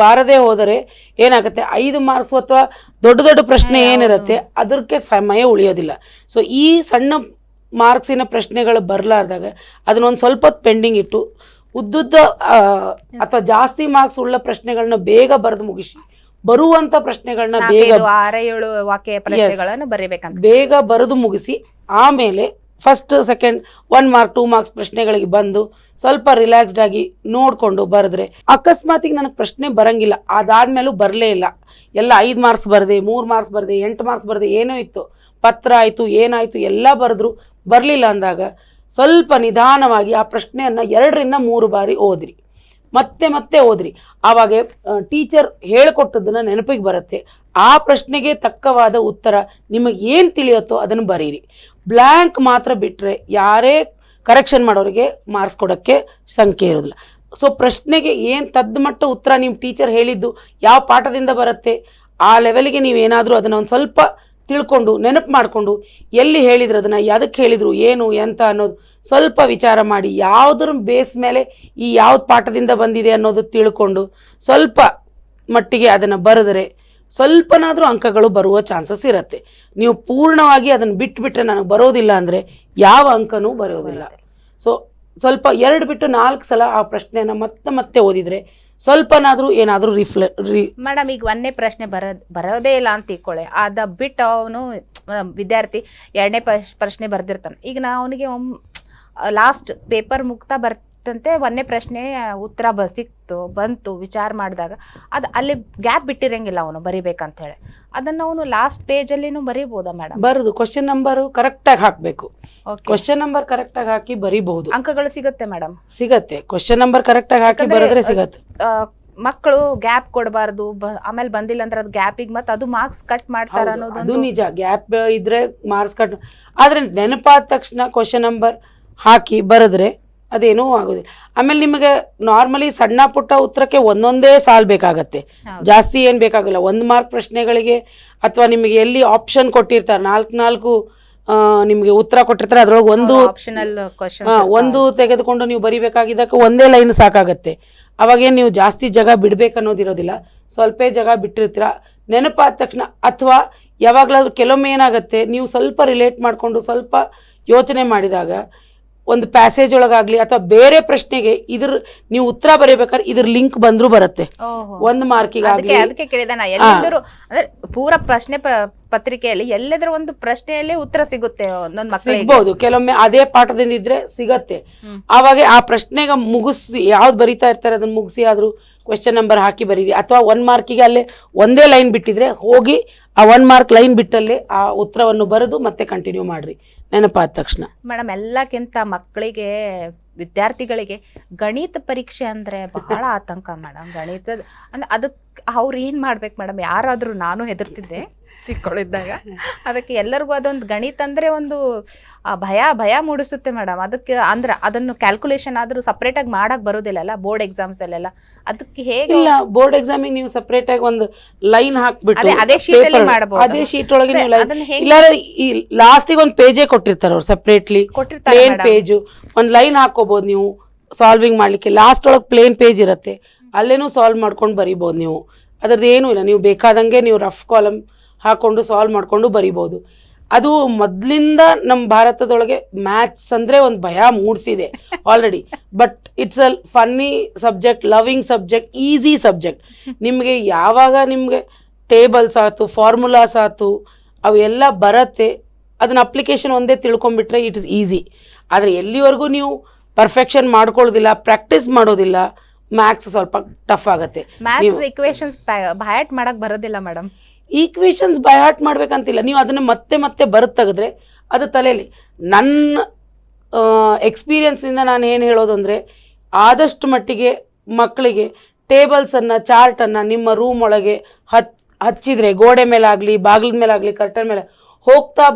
ಬಾರದೇ ಹೋದರೆ ಏನಾಗುತ್ತೆ, 5 ಮಾರ್ಕ್ಸ್ ಅಥವಾ ದೊಡ್ಡ ಪ್ರಶ್ನೆ ಏನಿರುತ್ತೆ ಅದಕ್ಕೆ ಸಮಯ ಉಳಿಯೋದಿಲ್ಲ. ಸೊ ಈ ಸಣ್ಣ ಮಾರ್ಕ್ಸಿನ ಪ್ರಶ್ನೆಗಳು ಬರಲಾರ್ದಾಗ ಅದನ್ನೊಂದು ಸ್ವಲ್ಪ ಹೊತ್ತು ಪೆಂಡಿಂಗ್ ಇಟ್ಟು ಉದ್ದುದ್ದ ಅಥವಾ ಜಾಸ್ತಿ ಮಾರ್ಕ್ಸ್ ಉಳ್ಳ ಪ್ರಶ್ನೆಗಳನ್ನ ಬೇಗ ಬರೆದು ಮುಗಿಸಿ ಬರುವಂಥ ಪ್ರಶ್ನೆಗಳನ್ನ ಬೇಗ ಬರೆದು ಮುಗಿಸಿ ಆಮೇಲೆ ಫಸ್ಟ್ ಸೆಕೆಂಡ್ 1 ಮಾರ್ಕ್ 2 ಮಾರ್ಕ್ಸ್ ಪ್ರಶ್ನೆಗಳಿಗೆ ಬಂದು ಸ್ವಲ್ಪ ರಿಲ್ಯಾಕ್ಸ್ಡ್ ಆಗಿ ನೋಡಿಕೊಂಡು ಬರೆದ್ರೆ, ಅಕಸ್ಮಾತಿಗೆ ನನಗೆ ಪ್ರಶ್ನೆ ಬರಂಗಿಲ್ಲ ಅದಾದ್ಮೇಲೂ ಬರಲೇ ಇಲ್ಲ, ಎಲ್ಲ 5 ಮಾರ್ಕ್ಸ್ ಬರದೆ, 3 ಮಾರ್ಕ್ಸ್ ಬರದೆ, 8 ಮಾರ್ಕ್ಸ್ ಬರದೆ, ಏನೋ ಇತ್ತು, ಪತ್ರ ಆಯಿತು ಏನಾಯಿತು ಎಲ್ಲ ಬರೆದ್ರು ಬರಲಿಲ್ಲ ಅಂದಾಗ ಸ್ವಲ್ಪ ನಿಧಾನವಾಗಿ ಆ ಪ್ರಶ್ನೆಯನ್ನು 2-3 ಬಾರಿ ಓದ್ರಿ. ಮತ್ತೆ ಮತ್ತೆ ಓದ್ರಿ. ಆವಾಗ ಟೀಚರ್ ಹೇಳಿಕೊಟ್ಟದನ್ನ ನೆನಪಿಗೆ ಬರುತ್ತೆ. ಆ ಪ್ರಶ್ನೆಗೆ ತಕ್ಕವಾದ ಉತ್ತರ ನಿಮಗೆ ಏನು ತಿಳಿಯುತ್ತೋ ಅದನ್ನು ಬರೀರಿ. ಬ್ಲ್ಯಾಂಕ್ ಮಾತ್ರ ಬಿಟ್ಟರೆ ಯಾರೇ ಕರೆಕ್ಷನ್ ಮಾಡೋರಿಗೆ ಮಾರ್ಕ್ಸ್ ಕೊಡೋಕ್ಕೆ ಸಂಖ್ಯೆ ಇರೋದಿಲ್ಲ. ಸೊ ಪ್ರಶ್ನೆಗೆ ಏನು ತದ್ಮಟ್ಟ ಉತ್ತರ ನಿಮ್ಮ ಟೀಚರ್ ಹೇಳಿದ್ದು ಯಾವ ಪಾಠದಿಂದ ಬರುತ್ತೆ ಆ ಲೆವೆಲ್ಗೆ ನೀವೇನಾದರೂ ಅದನ್ನು ಒಂದು ಸ್ವಲ್ಪ ತಿಳ್ಕೊಂಡು ನೆನಪು ಮಾಡಿಕೊಂಡು ಎಲ್ಲಿ ಹೇಳಿದ್ರು ಅದನ್ನು ಯಾವುದಕ್ಕೆ ಹೇಳಿದರು ಏನು ಎಂತ ಅನ್ನೋದು ಸ್ವಲ್ಪ ವಿಚಾರ ಮಾಡಿ ಯಾವುದ್ರ ಬೇಸ್ ಮೇಲೆ ಈ ಯಾವ್ದು ಪಾಠದಿಂದ ಬಂದಿದೆ ಅನ್ನೋದು ತಿಳ್ಕೊಂಡು ಸ್ವಲ್ಪ ಮಟ್ಟಿಗೆ ಅದನ್ನು ಬರೆದರೆ ಸ್ವಲ್ಪನಾದರೂ ಅಂಕಗಳು ಬರುವ ಚಾನ್ಸಸ್ ಇರುತ್ತೆ. ನೀವು ಪೂರ್ಣವಾಗಿ ಅದನ್ನು ಬಿಟ್ಟುಬಿಟ್ರೆ ನನಗೆ ಬರೋದಿಲ್ಲ ಅಂದರೆ ಯಾವ ಅಂಕನೂ ಬರೋದಿಲ್ಲ. ಸೊ ಸ್ವಲ್ಪ 2 ಬಿಟ್ಟು 4 ಸಲ ಆ ಪ್ರಶ್ನೆಯನ್ನು ಮತ್ತೆ ಮತ್ತೆ ಓದಿದರೆ ಸ್ವಲ್ಪನಾದರೂ ಏನಾದರೂ ಮೇಡಮ್ ಈಗ ಒಂದನೇ ಪ್ರಶ್ನೆ ಬರೋದೇ ಇಲ್ಲ ಅಂತ ತಿಳ್ಕೊಳ್ಳಿ, ಅದ ಬಿಟ್ಟು ಅವನು ವಿದ್ಯಾರ್ಥಿ 2ನೇ ಪ್ರಶ್ನೆ ಬರ್ದಿರ್ತಾನೆ. ಈಗ ನಾ ಅವನಿಗೆ ಲಾಸ್ಟ್ ಪೇಪರ್ ಮುಗ್ತಾ ಬರ್ತಂತೆ 1ನೇ ಪ್ರಶ್ನೆ ಉತ್ತರ ಬಂತು ವಿಚಾರ ಮಾಡಿದಾಗ ಅದು ಅಲ್ಲಿ ಗ್ಯಾಪ್ ಬಿಟ್ಟಿರಂಗಿಲ್ಲ ಅವನು ಬರಿಬೇಕಂತ ಹೇಳಿ ಅದನ್ನು ಅವನು ಲಾಸ್ಟ್ ಪೇಜಲ್ಲಿನೂ ಬರೀಬೋದಾ ಮೇಡಮ್? ಬರೋದು ಕ್ವಶನ್ ನಂಬರು ಕರೆಕ್ಟಾಗಿ ಹಾಕಬೇಕು. ಕ್ವಶನ್ ನಂಬರ್ ಕರೆಕ್ಟಾಗಿ ಹಾಕಿ ಬರೀಬಹುದು. ಅಂಕಗಳು ಸಿಗುತ್ತೆ ಮೇಡಮ್? ಸಿಗತ್ತೆ. ಕ್ವಶನ್ ನಂಬರ್ ಕರೆಕ್ಟಾಗಿ ಹಾಕಿ ಬರೆದ್ರೆ ಸಿಗತ್ತೆ. ಮಕ್ಕಳು ಗ್ಯಾಪ್ ಕೊಡಬಾರ್ದು, ಆಮೇಲೆ ಬಂದಿಲ್ಲ ಅಂದ್ರೆ ಅದು ಗ್ಯಾಪಿಗೆ ಮತ್ತೆ ಅದು ಮಾರ್ಕ್ಸ್ ಕಟ್ ಮಾಡ್ತಾರ ಅನ್ನೋದು ಅದು ನಿಜ. ಗ್ಯಾಪ್ ಇದ್ರೆ ಮಾರ್ಕ್ಸ್ ಕಟ್, ಆದ್ರೆ ನೆನಪಾದ ತಕ್ಷಣ ಕ್ವಶನ್ ನಂಬರ್ ಹಾಕಿ ಬರೆದ್ರೆ ಅದೇನೂ ಆಗೋದಿಲ್ಲ. ಆಮೇಲೆ ನಿಮಗೆ ನಾರ್ಮಲಿ ಸಣ್ಣ ಪುಟ್ಟ ಉತ್ತರಕ್ಕೆ ಒಂದೊಂದೇ ಸಾಲ್ ಬೇಕಾಗತ್ತೆ, ಜಾಸ್ತಿ ಏನು ಬೇಕಾಗಿಲ್ಲ. 1 ಮಾರ್ಕ್ ಪ್ರಶ್ನೆಗಳಿಗೆ ಅಥವಾ ನಿಮಗೆ ಎಲ್ಲಿ ಆಪ್ಷನ್ ಕೊಟ್ಟಿರ್ತಾರೆ 4 ನಿಮಗೆ ಉತ್ತರ ಕೊಟ್ಟಿರ್ತಾರೆ ಅದ್ರೊಳಗೆ ಒಂದು ತೆಗೆದುಕೊಂಡು ನೀವು ಬರಿಬೇಕಾಗಿದ್ದಕ್ಕೆ ಒಂದೇ ಲೈನ್ ಸಾಕಾಗತ್ತೆ. ಅವಾಗೇನು ನೀವು ಜಾಸ್ತಿ ಜಾಗ ಬಿಡ್ಬೇಕನ್ನೋದಿರೋದಿಲ್ಲ, ಸ್ವಲ್ಪ ಜಾಗ ಬಿಟ್ಟಿರ್ತೀರ. ನೆನಪಾದ ತಕ್ಷಣ ಅಥವಾ ಯಾವಾಗಲಾದ್ರೂ ಕೆಲವೊಮ್ಮೆ ಏನಾಗುತ್ತೆ ನೀವು ಸ್ವಲ್ಪ ರಿಲೇಟ್ ಮಾಡಿಕೊಂಡು ಸ್ವಲ್ಪ ಯೋಚನೆ ಮಾಡಿದಾಗ ಒಂದು ಪ್ಯಾಸೇಜ್ ಒಳಗಾಗ್ಲಿ ಅಥವಾ ಬೇರೆ ಪ್ರಶ್ನೆಗೆ ಇದ್ರ ನೀವು ಉತ್ತರ ಬರೀಬೇಕಾದ್ರೆ ಇದ್ರ ಲಿಂಕ್ ಬಂದ್ರೂ ಬರುತ್ತೆ 1 ಮಾರ್ಕಿಗಾಗ್ಲಿ. ಅದಕ್ಕೆ ಕೇಳಿದೆ ನಾ, ಎಲ್ಲಾದ್ರೂ ಅಂದ್ರೆ ಪೂರ ಪ್ರಶ್ನೆ ಪತ್ರಿಕೆಯಲ್ಲಿ ಎಲ್ಲಾದ್ರೂ ಒಂದು ಪ್ರಶ್ನೆಯಲ್ಲಿ ಉತ್ತರ ಸಿಗುತ್ತೆ ಒಂದೊಂದು ಮಕ್ಕಳಿಗೆ ಸಿಗ್ಬೋದು. ಕೆಲವೊಮ್ಮೆ ಅದೇ ಪಾಠದಿಂದ ಇದ್ರೆ ಸಿಗತ್ತೆ. ಆವಾಗ ಆ ಪ್ರಶ್ನೆಗೆ ಮುಗಿಸಿ ಯಾವ್ದು ಬರಿತಾ ಇರ್ತಾರೆ ಅದನ್ನ ಮುಗಿಸಿ ಆದ್ರೂ ಕ್ವೆಶ್ಚನ್ ನಂಬರ್ ಹಾಕಿ ಬರೀರಿ. ಅಥವಾ 1 ಮಾರ್ಕಿಗೆ ಅಲ್ಲೇ ಒಂದೇ ಲೈನ್ ಬಿಟ್ಟಿದ್ರೆ ಹೋಗಿ ಆ 1 ಮಾರ್ಕ್ ಲೈನ್ ಬಿಟ್ಟಲ್ಲಿ ಆ ಉತ್ತರವನ್ನು ಬರೆದು ಮತ್ತೆ ಕಂಟಿನ್ಯೂ ಮಾಡ್ರಿ ನೆನಪಾದ ತಕ್ಷಣ. ಮೇಡಮ್ ಎಲ್ಲಕ್ಕಿಂತ ಮಕ್ಕಳಿಗೆ ವಿದ್ಯಾರ್ಥಿಗಳಿಗೆ ಗಣಿತ ಪರೀಕ್ಷೆ ಅಂದ್ರೆ ಬಹಳ ಆತಂಕ ಮೇಡಮ್. ಗಣಿತದ ಅಂದ್ರೆ ಅದಕ್ಕೆ ಅವ್ರು ಏನ್ ಮಾಡ್ಬೇಕು ಮೇಡಮ್? ಯಾರಾದ್ರೂ, ನಾನು ಹೆದರ್ತಿದ್ದೆ ಚಿಕ್ಕವಳಿದ್ದಾಗ, ಅದಕ್ಕೆ ಎಲ್ಲರಿಗೂ ಅದೊಂದು ಗಣಿತ ಅಂದ್ರೆ ಒಂದು ಭಯ ಮೂಡಿಸುತ್ತೆ ಮೇಡಮ್. ಅದಕ್ಕೆ ಅಂದ್ರೆ ಅದನ್ನು ಕ್ಯಾಲ್ಕುಲೇಷನ್ ಆದ್ರೂ ಸಪ್ರೇಟ್ ಆಗಿ ಮಾಡಕ್ ಬರೋದಿಲ್ಲ ಬೋರ್ಡ್ ಎಕ್ಸಾಮ್ಸ್ ಅಲ್ಲೆಲ್ಲ. ಅದಕ್ಕೆ ಹೇಗೆ? ಇಲ್ಲ, ಬೋರ್ಡ್ ಎಕ್ಸಾಮಿಗೆ ನೀವು ಸಪ್ರೇಟ್ ಆಗಿ ಒಂದು ಲೈನ್ ಹಾಕ್ಬಿಟ್ಟು ಅದೇ ಶೀಟ್ ಅಲ್ಲಿ ಮಾಡಬಹುದು. ಅದೇ ಶೀಟ್ ಒಳಗೆ ನೀವು ಇಲ್ಲಾಂದ್ರೆ ಈ ಲಾಸ್ಟಿಗೆ ಒಂದು ಪೇಜೇ ಕೊಟ್ಟಿರ್ತಾರೆ ಅವ್ರು ಸಪ್ರೇಟ್ಲಿ, ಪ್ಲೇನ್ ಪೇಜು. ಒಂದು ಲೈನ್ ಹಾಕೋಬಹುದು ನೀವು ಸಾಲ್ವಿಂಗ್ ಮಾಡ್ಲಿಕ್ಕೆ. ಲಾಸ್ಟ್ ಒಳಗೆ ಪ್ಲೇನ್ ಪೇಜ್ ಇರುತ್ತೆ, ಅಲ್ಲೇನೂ ಸಾಲ್ವ್ ಮಾಡ್ಕೊಂಡು ಬರಿಬೋದು ನೀವು. ಅದ್ರದ್ದು ಏನೂ ಇಲ್ಲ, ನೀವು ಬೇಕಾದಂಗೆ ನೀವು ರಫ್ ಕಾಲಮ್ ಹಾಕೊಂಡು ಸಾಲ್ವ್ ಮಾಡಿಕೊಂಡು ಬರಿಬೋದು. ಅದು ಮೊದಲಿಂದ ನಮ್ಮ ಭಾರತದೊಳಗೆ ಮ್ಯಾಥ್ಸ್ ಅಂದರೆ ಒಂದು ಭಯ ಮೂಡಿಸಿದೆ already. But it's a funny subject, loving subject, easy subject. ನಿಮಗೆ ಯಾವಾಗ ನಿಮಗೆ ಟೇಬಲ್ಸ್ ಆಯ್ತು, ಫಾರ್ಮುಲಾಸ್ ಆಯ್ತು, ಅವೆಲ್ಲ ಬರುತ್ತೆ. ಅದನ್ನ ಅಪ್ಲಿಕೇಶನ್ ಒಂದೇ ತಿಳ್ಕೊಂಬಿಟ್ರೆ ಇಟ್ ಇಸ್ ಈಸಿ. ಆದರೆ ಎಲ್ಲಿವರೆಗೂ ನೀವು ಪರ್ಫೆಕ್ಷನ್ ಮಾಡ್ಕೊಳ್ಳೋದಿಲ್ಲ, ಪ್ರಾಕ್ಟೀಸ್ ಮಾಡೋದಿಲ್ಲ, ಮ್ಯಾಥ್ಸ್ ಸ್ವಲ್ಪ ಟಫ್ ಆಗುತ್ತೆ. ಮ್ಯಾಥ್ಸ್ ಈಕ್ವೇಷನ್ಸ್ ಬಯಾಟ್ ಮಾಡಕ್ ಬರೋದಿಲ್ಲ ಮೇಡಮ್. ಈಕ್ವೇಷನ್ಸ್ ಬೈ ಹಾರ್ಟ್ ಮಾಡ್ಬೇಕಂತಿಲ್ಲ, ನೀವು ಅದನ್ನು ಮತ್ತೆ ಮತ್ತೆ ಬರೆದು ತೆಗೆದ್ರೆ ಅದು ತಲೆಯಲ್ಲಿ. ನನ್ನ ಎಕ್ಸ್ಪೀರಿಯನ್ಸ್ನಿಂದ ನಾನು ಏನು ಹೇಳೋದು ಅಂದರೆ, ಆದಷ್ಟು ಮಟ್ಟಿಗೆ ಮಕ್ಕಳಿಗೆ ಟೇಬಲ್ಸನ್ನು, ಚಾರ್ಟನ್ನು ನಿಮ್ಮ ರೂಮ್ ಒಳಗೆ ಹಚ್ಚಿದರೆ, ಗೋಡೆ ಮೇಲಾಗಲಿ, ಬಾಗಿಲದ ಮೇಲಾಗಲಿ, ಕರ್ಟನ್ ಮೇಲೆ ಹೋಗ್ತಾ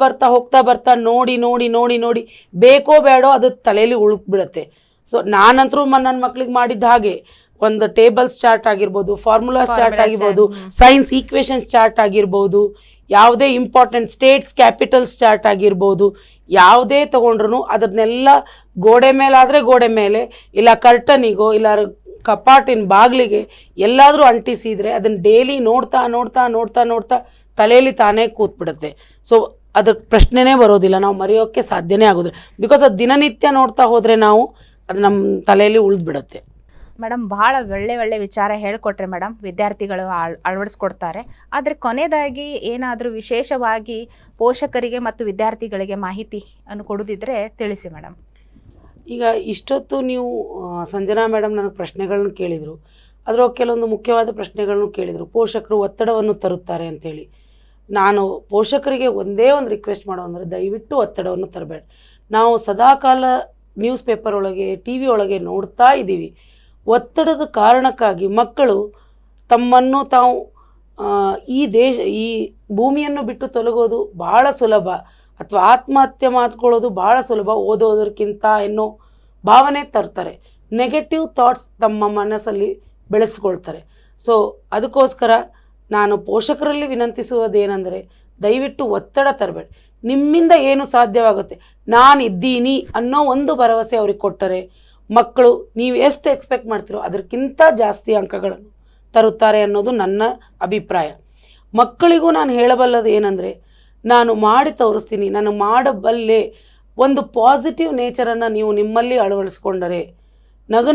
ಬರ್ತಾ ನೋಡಿ ನೋಡಿ ನೋಡಿ ನೋಡಿ ಬೇಕೋ ಬೇಡೋ ಅದು ತಲೆಯಲ್ಲಿ ಉಳುಕ್ಬಿಡುತ್ತೆ. ಸೊ ನಾನಂತರೂ ನನ್ನ ಮಕ್ಳಿಗೆ ಮಾಡಿದ್ದ ಹಾಗೆ ಒಂದು ಟೇಬಲ್ಸ್ ಚಾರ್ಟ್ ಆಗಿರ್ಬೋದು, ಫಾರ್ಮುಲಾಸ್ ಚಾರ್ಟ್ ಆಗಿರ್ಬೋದು, ಸೈನ್ಸ್ ಈಕ್ವೇಷನ್ಸ್ ಚಾರ್ಟ್ ಆಗಿರ್ಬೋದು, ಯಾವುದೇ ಇಂಪಾರ್ಟೆಂಟ್ ಸ್ಟೇಟ್ಸ್ ಕ್ಯಾಪಿಟಲ್ಸ್ ಚಾರ್ಟ್ ಆಗಿರ್ಬೋದು, ಯಾವುದೇ ತೊಗೊಂಡ್ರು ಅದನ್ನೆಲ್ಲ ಗೋಡೆ ಮೇಲಾದರೆ ಗೋಡೆ ಮೇಲೆ, ಇಲ್ಲ ಕರ್ಟನಿಗೋ ಇಲ್ಲ ಕಪಾಟಿನ ಬಾಗಿಲಿಗೆ ಎಲ್ಲಾದರೂ ಅಂಟಿಸಿದರೆ ಅದನ್ನು ಡೈಲಿ ನೋಡ್ತಾ ನೋಡ್ತಾ ನೋಡ್ತಾ ನೋಡ್ತಾ ತಲೆಯಲ್ಲಿ ತಾನೇ ಕೂತ್ಬಿಡುತ್ತೆ. ಸೊ ಅದ್ರ ಪ್ರಶ್ನೆನೇ ಬರೋದಿಲ್ಲ, ನಾವು ಮರೆಯೋಕ್ಕೆ ಸಾಧ್ಯನೇ ಆಗೋದಿಲ್ಲ. ಬಿಕಾಸ್ ಅದು ದಿನನಿತ್ಯ ನೋಡ್ತಾ ಹೋದರೆ ನಾವು ಅದು ನಮ್ಮ ತಲೆಯಲ್ಲಿ ಉಳಿದ್ಬಿಡುತ್ತೆ. ಮೇಡಮ್ ಭಾಳ ಒಳ್ಳೆ ವಿಚಾರ ಹೇಳಿಕೊಟ್ರೆ ಮೇಡಮ್, ವಿದ್ಯಾರ್ಥಿಗಳು ಅಳವಡಿಸ್ಕೊಡ್ತಾರೆ. ಆದರೆ ಕೊನೆಯದಾಗಿ ಏನಾದರೂ ವಿಶೇಷವಾಗಿ ಪೋಷಕರಿಗೆ ಮತ್ತು ವಿದ್ಯಾರ್ಥಿಗಳಿಗೆ ಮಾಹಿತಿ ಅನ್ನು ಕೊಡೋದಿದ್ರೆ ತಿಳಿಸಿ ಮೇಡಮ್. ಈಗ ಇಷ್ಟೊತ್ತು ನೀವು ಸಂಜನಾ ಮೇಡಮ್ ನನಗೆ ಪ್ರಶ್ನೆಗಳನ್ನ ಕೇಳಿದರು, ಅದರ ಕೆಲವೊಂದು ಮುಖ್ಯವಾದ ಪ್ರಶ್ನೆಗಳನ್ನು ಕೇಳಿದರು. ಪೋಷಕರು ಒತ್ತಡವನ್ನು ತರುತ್ತಾರೆ ಅಂಥೇಳಿ. ನಾನು ಪೋಷಕರಿಗೆ ಒಂದೇ ಒಂದು ರಿಕ್ವೆಸ್ಟ್ ಮಾಡೋ ಅಂದರೆ, ದಯವಿಟ್ಟು ಒತ್ತಡವನ್ನು ತರಬೇಡ. ನಾವು ಸದಾಕಾಲ ನ್ಯೂಸ್ ಪೇಪರ್ ಒಳಗೆ, ಟಿ ವಿ ಒಳಗೆ ನೋಡ್ತಾ ಇದ್ದೀವಿ, ಒತ್ತಡದ ಕಾರಣಕ್ಕಾಗಿ ಮಕ್ಕಳು ತಮ್ಮನ್ನು ತಾವು ಈ ಭೂಮಿಯನ್ನು ಬಿಟ್ಟು ತೊಲಗೋದು ಭಾಳ ಸುಲಭ, ಅಥವಾ ಆತ್ಮಹತ್ಯೆ ಮಾಡ್ಕೊಳ್ಳೋದು ಭಾಳ ಸುಲಭ ಓದೋದಕ್ಕಿಂತ ಎನ್ನೋ ಭಾವನೆ ತರ್ತಾರೆ. ನೆಗೆಟಿವ್ ಥಾಟ್ಸ್ ತಮ್ಮ ಮನಸ್ಸಲ್ಲಿ ಬೆಳೆಸ್ಕೊಳ್ತಾರೆ. ಸೊ ಅದಕ್ಕೋಸ್ಕರ ನಾನು ಪೋಷಕರಲ್ಲಿ ವಿನಂತಿಸುವುದೇನೆಂದರೆ, ದಯವಿಟ್ಟು ಒತ್ತಡ ತರಬೇಡಿ. ನಿಮ್ಮಿಂದ ಏನು ಸಾಧ್ಯವಾಗುತ್ತೆ, ನಾನಿದ್ದೀನಿ ಅನ್ನೋ ಒಂದು ಭರವಸೆ ಅವ್ರಿಗೆ ಕೊಟ್ಟರೆ ಮಕ್ಕಳು ನೀವು ಎಷ್ಟು ಎಕ್ಸ್ಪೆಕ್ಟ್ ಮಾಡ್ತೀರೋ ಅದಕ್ಕಿಂತ ಜಾಸ್ತಿ ಅಂಕಗಳನ್ನು ತರುತ್ತಾರೆ ಅನ್ನೋದು ನನ್ನ ಅಭಿಪ್ರಾಯ. ಮಕ್ಕಳಿಗೂ ನಾನು ಹೇಳಬಲ್ಲದು ಏನಂದರೆ, ನಾನು ಮಾಡಿ ತೋರಿಸ್ತೀನಿ, ನಾನು ಮಾಡಬಲ್ಲೆ, ಒಂದು ಪಾಸಿಟಿವ್ ನೇಚರನ್ನು ನೀವು ನಿಮ್ಮಲ್ಲಿ ಅಳವಡಿಸ್ಕೊಂಡರೆ,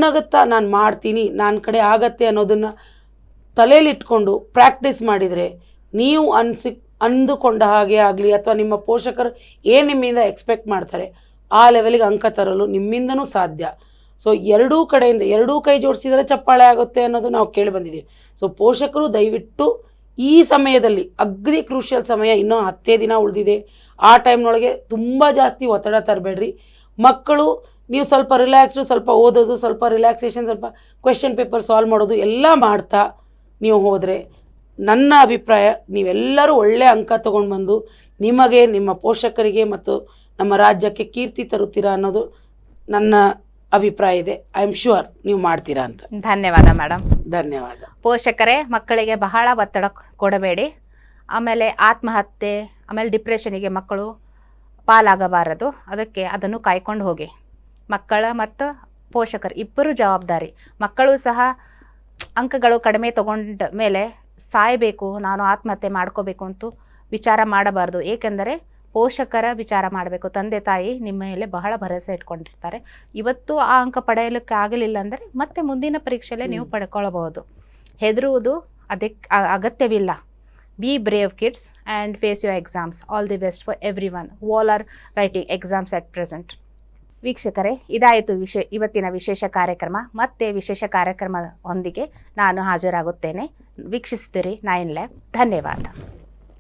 ನಗುತ್ತಾ ನಾನು ಮಾಡ್ತೀನಿ, ನನ್ನ ಕಡೆ ಆಗತ್ತೆ ಅನ್ನೋದನ್ನು ತಲೆಯಲ್ಲಿಟ್ಕೊಂಡು ಪ್ರಾಕ್ಟೀಸ್ ಮಾಡಿದರೆ, ನೀವು ಅಂದುಕೊಂಡ ಹಾಗೆ ಆಗಲಿ ಅಥವಾ ನಿಮ್ಮ ಪೋಷಕರು ಏನು ನಿಮ್ಮಿಂದ ಎಕ್ಸ್ಪೆಕ್ಟ್ ಮಾಡ್ತಾರೆ ಆ ಲೆವೆಲಿಗೆ ಅಂಕ ತರಲು ನಿಮ್ಮಿಂದನೂ ಸಾಧ್ಯ. ಸೊ ಎರಡೂ ಕಡೆಯಿಂದ ಎರಡೂ ಕೈ ಜೋಡಿಸಿದರೆ ಚಪ್ಪಾಳೆ ಆಗುತ್ತೆ ಅನ್ನೋದು ನಾವು ಕೇಳಿ ಬಂದಿದ್ದೀವಿ. ಸೊ ಪೋಷಕರು ದಯವಿಟ್ಟು ಈ ಸಮಯದಲ್ಲಿ ಅಗ್ರಿ ಕ್ರೂಷಿಯಲ್ ಸಮಯ, ಇನ್ನೂ 10 ದಿನ ಉಳಿದಿದೆ, ಆ ಟೈಮ್ನೊಳಗೆ ತುಂಬ ಜಾಸ್ತಿ ಒತ್ತಡ ತರಬೇಡ್ರಿ. ಮಕ್ಕಳು ನೀವು ಸ್ವಲ್ಪ ರಿಲ್ಯಾಕ್ಸ್ಡು, ಸ್ವಲ್ಪ ಓದೋದು, ಸ್ವಲ್ಪ ರಿಲ್ಯಾಕ್ಸೇಷನ್, ಸ್ವಲ್ಪ ಕ್ವೆಶ್ಚನ್ ಪೇಪರ್ ಸಾಲ್ವ್ ಮಾಡೋದು ಎಲ್ಲ ಮಾಡ್ತಾ ನೀವು ಹೋದರೆ ನನ್ನ ಅಭಿಪ್ರಾಯ ನೀವೆಲ್ಲರೂ ಒಳ್ಳೆಯ ಅಂಕ ತೊಗೊಂಡು ಬಂದು ನಿಮಗೆ, ನಿಮ್ಮ ಪೋಷಕರಿಗೆ ಮತ್ತು ನಮ್ಮ ರಾಜ್ಯಕ್ಕೆ ಕೀರ್ತಿ ತರುತ್ತೀರಾ ಅನ್ನೋದು ನನ್ನ ಅಭಿಪ್ರಾಯ ಇದೆ. ಐ ಆಮ್ ಶ್ಯೂರ್ ನೀವು ಮಾಡ್ತೀರಾ ಅಂತ. ಧನ್ಯವಾದ ಮೇಡಮ್. ಧನ್ಯವಾದ. ಪೋಷಕರೇ, ಮಕ್ಕಳಿಗೆ ಬಹಳ ಒತ್ತಡ ಕೊಡಬೇಡಿ. ಆಮೇಲೆ ಆತ್ಮಹತ್ಯೆ, ಆಮೇಲೆ ಡಿಪ್ರೆಷನಿಗೆ ಮಕ್ಕಳು ಪಾಲಾಗಬಾರದು. ಅದಕ್ಕೆ ಅದನ್ನು ಕಾಯ್ಕೊಂಡು ಹೋಗಿ. ಮಕ್ಕಳ ಮತ್ತು ಪೋಷಕರು ಇಬ್ಬರು ಜವಾಬ್ದಾರಿ. ಮಕ್ಕಳು ಸಹ ಅಂಕಗಳು ಕಡಿಮೆ ತಗೊಂಡ ಮೇಲೆ ಸಾಯಬೇಕು, ನಾನು ಆತ್ಮಹತ್ಯೆ ಮಾಡ್ಕೋಬೇಕು ಅಂತೂ ವಿಚಾರ ಮಾಡಬಾರ್ದು. ಏಕೆಂದರೆ ಪೋಷಕರ ವಿಚಾರ ಮಾಡಬೇಕು. ತಂದೆ ತಾಯಿ ನಿಮ್ಮ ಮೇಲೆ ಬಹಳ ಭರವಸೆ ಇಟ್ಕೊಂಡಿರ್ತಾರೆ. ಇವತ್ತು ಆ ಅಂಕ ಪಡೆಯಲಿಕ್ಕೆ ಆಗಲಿಲ್ಲ ಅಂದರೆ ಮತ್ತೆ ಮುಂದಿನ ಪರೀಕ್ಷೆಯಲ್ಲೇ ನೀವು ಪಡ್ಕೊಳ್ಳಬಹುದು. ಹೆದರುವುದು ಅದಕ್ಕೆ ಅಗತ್ಯವಿಲ್ಲ. Be brave kids and face your exams. All the best for everyone. All are writing exams at present. ವೀಕ್ಷಕರೇ, ಇದಾಯಿತು ಇವತ್ತಿನ ವಿಶೇಷ ಕಾರ್ಯಕ್ರಮ. ಮತ್ತೆ ವಿಶೇಷ ಕಾರ್ಯಕ್ರಮದೊಂದಿಗೆ ನಾನು ಹಾಜರಾಗುತ್ತೇನೆ. ವೀಕ್ಷಿಸಿದಿರಿ 9 ಲೈವ್. ಧನ್ಯವಾದ.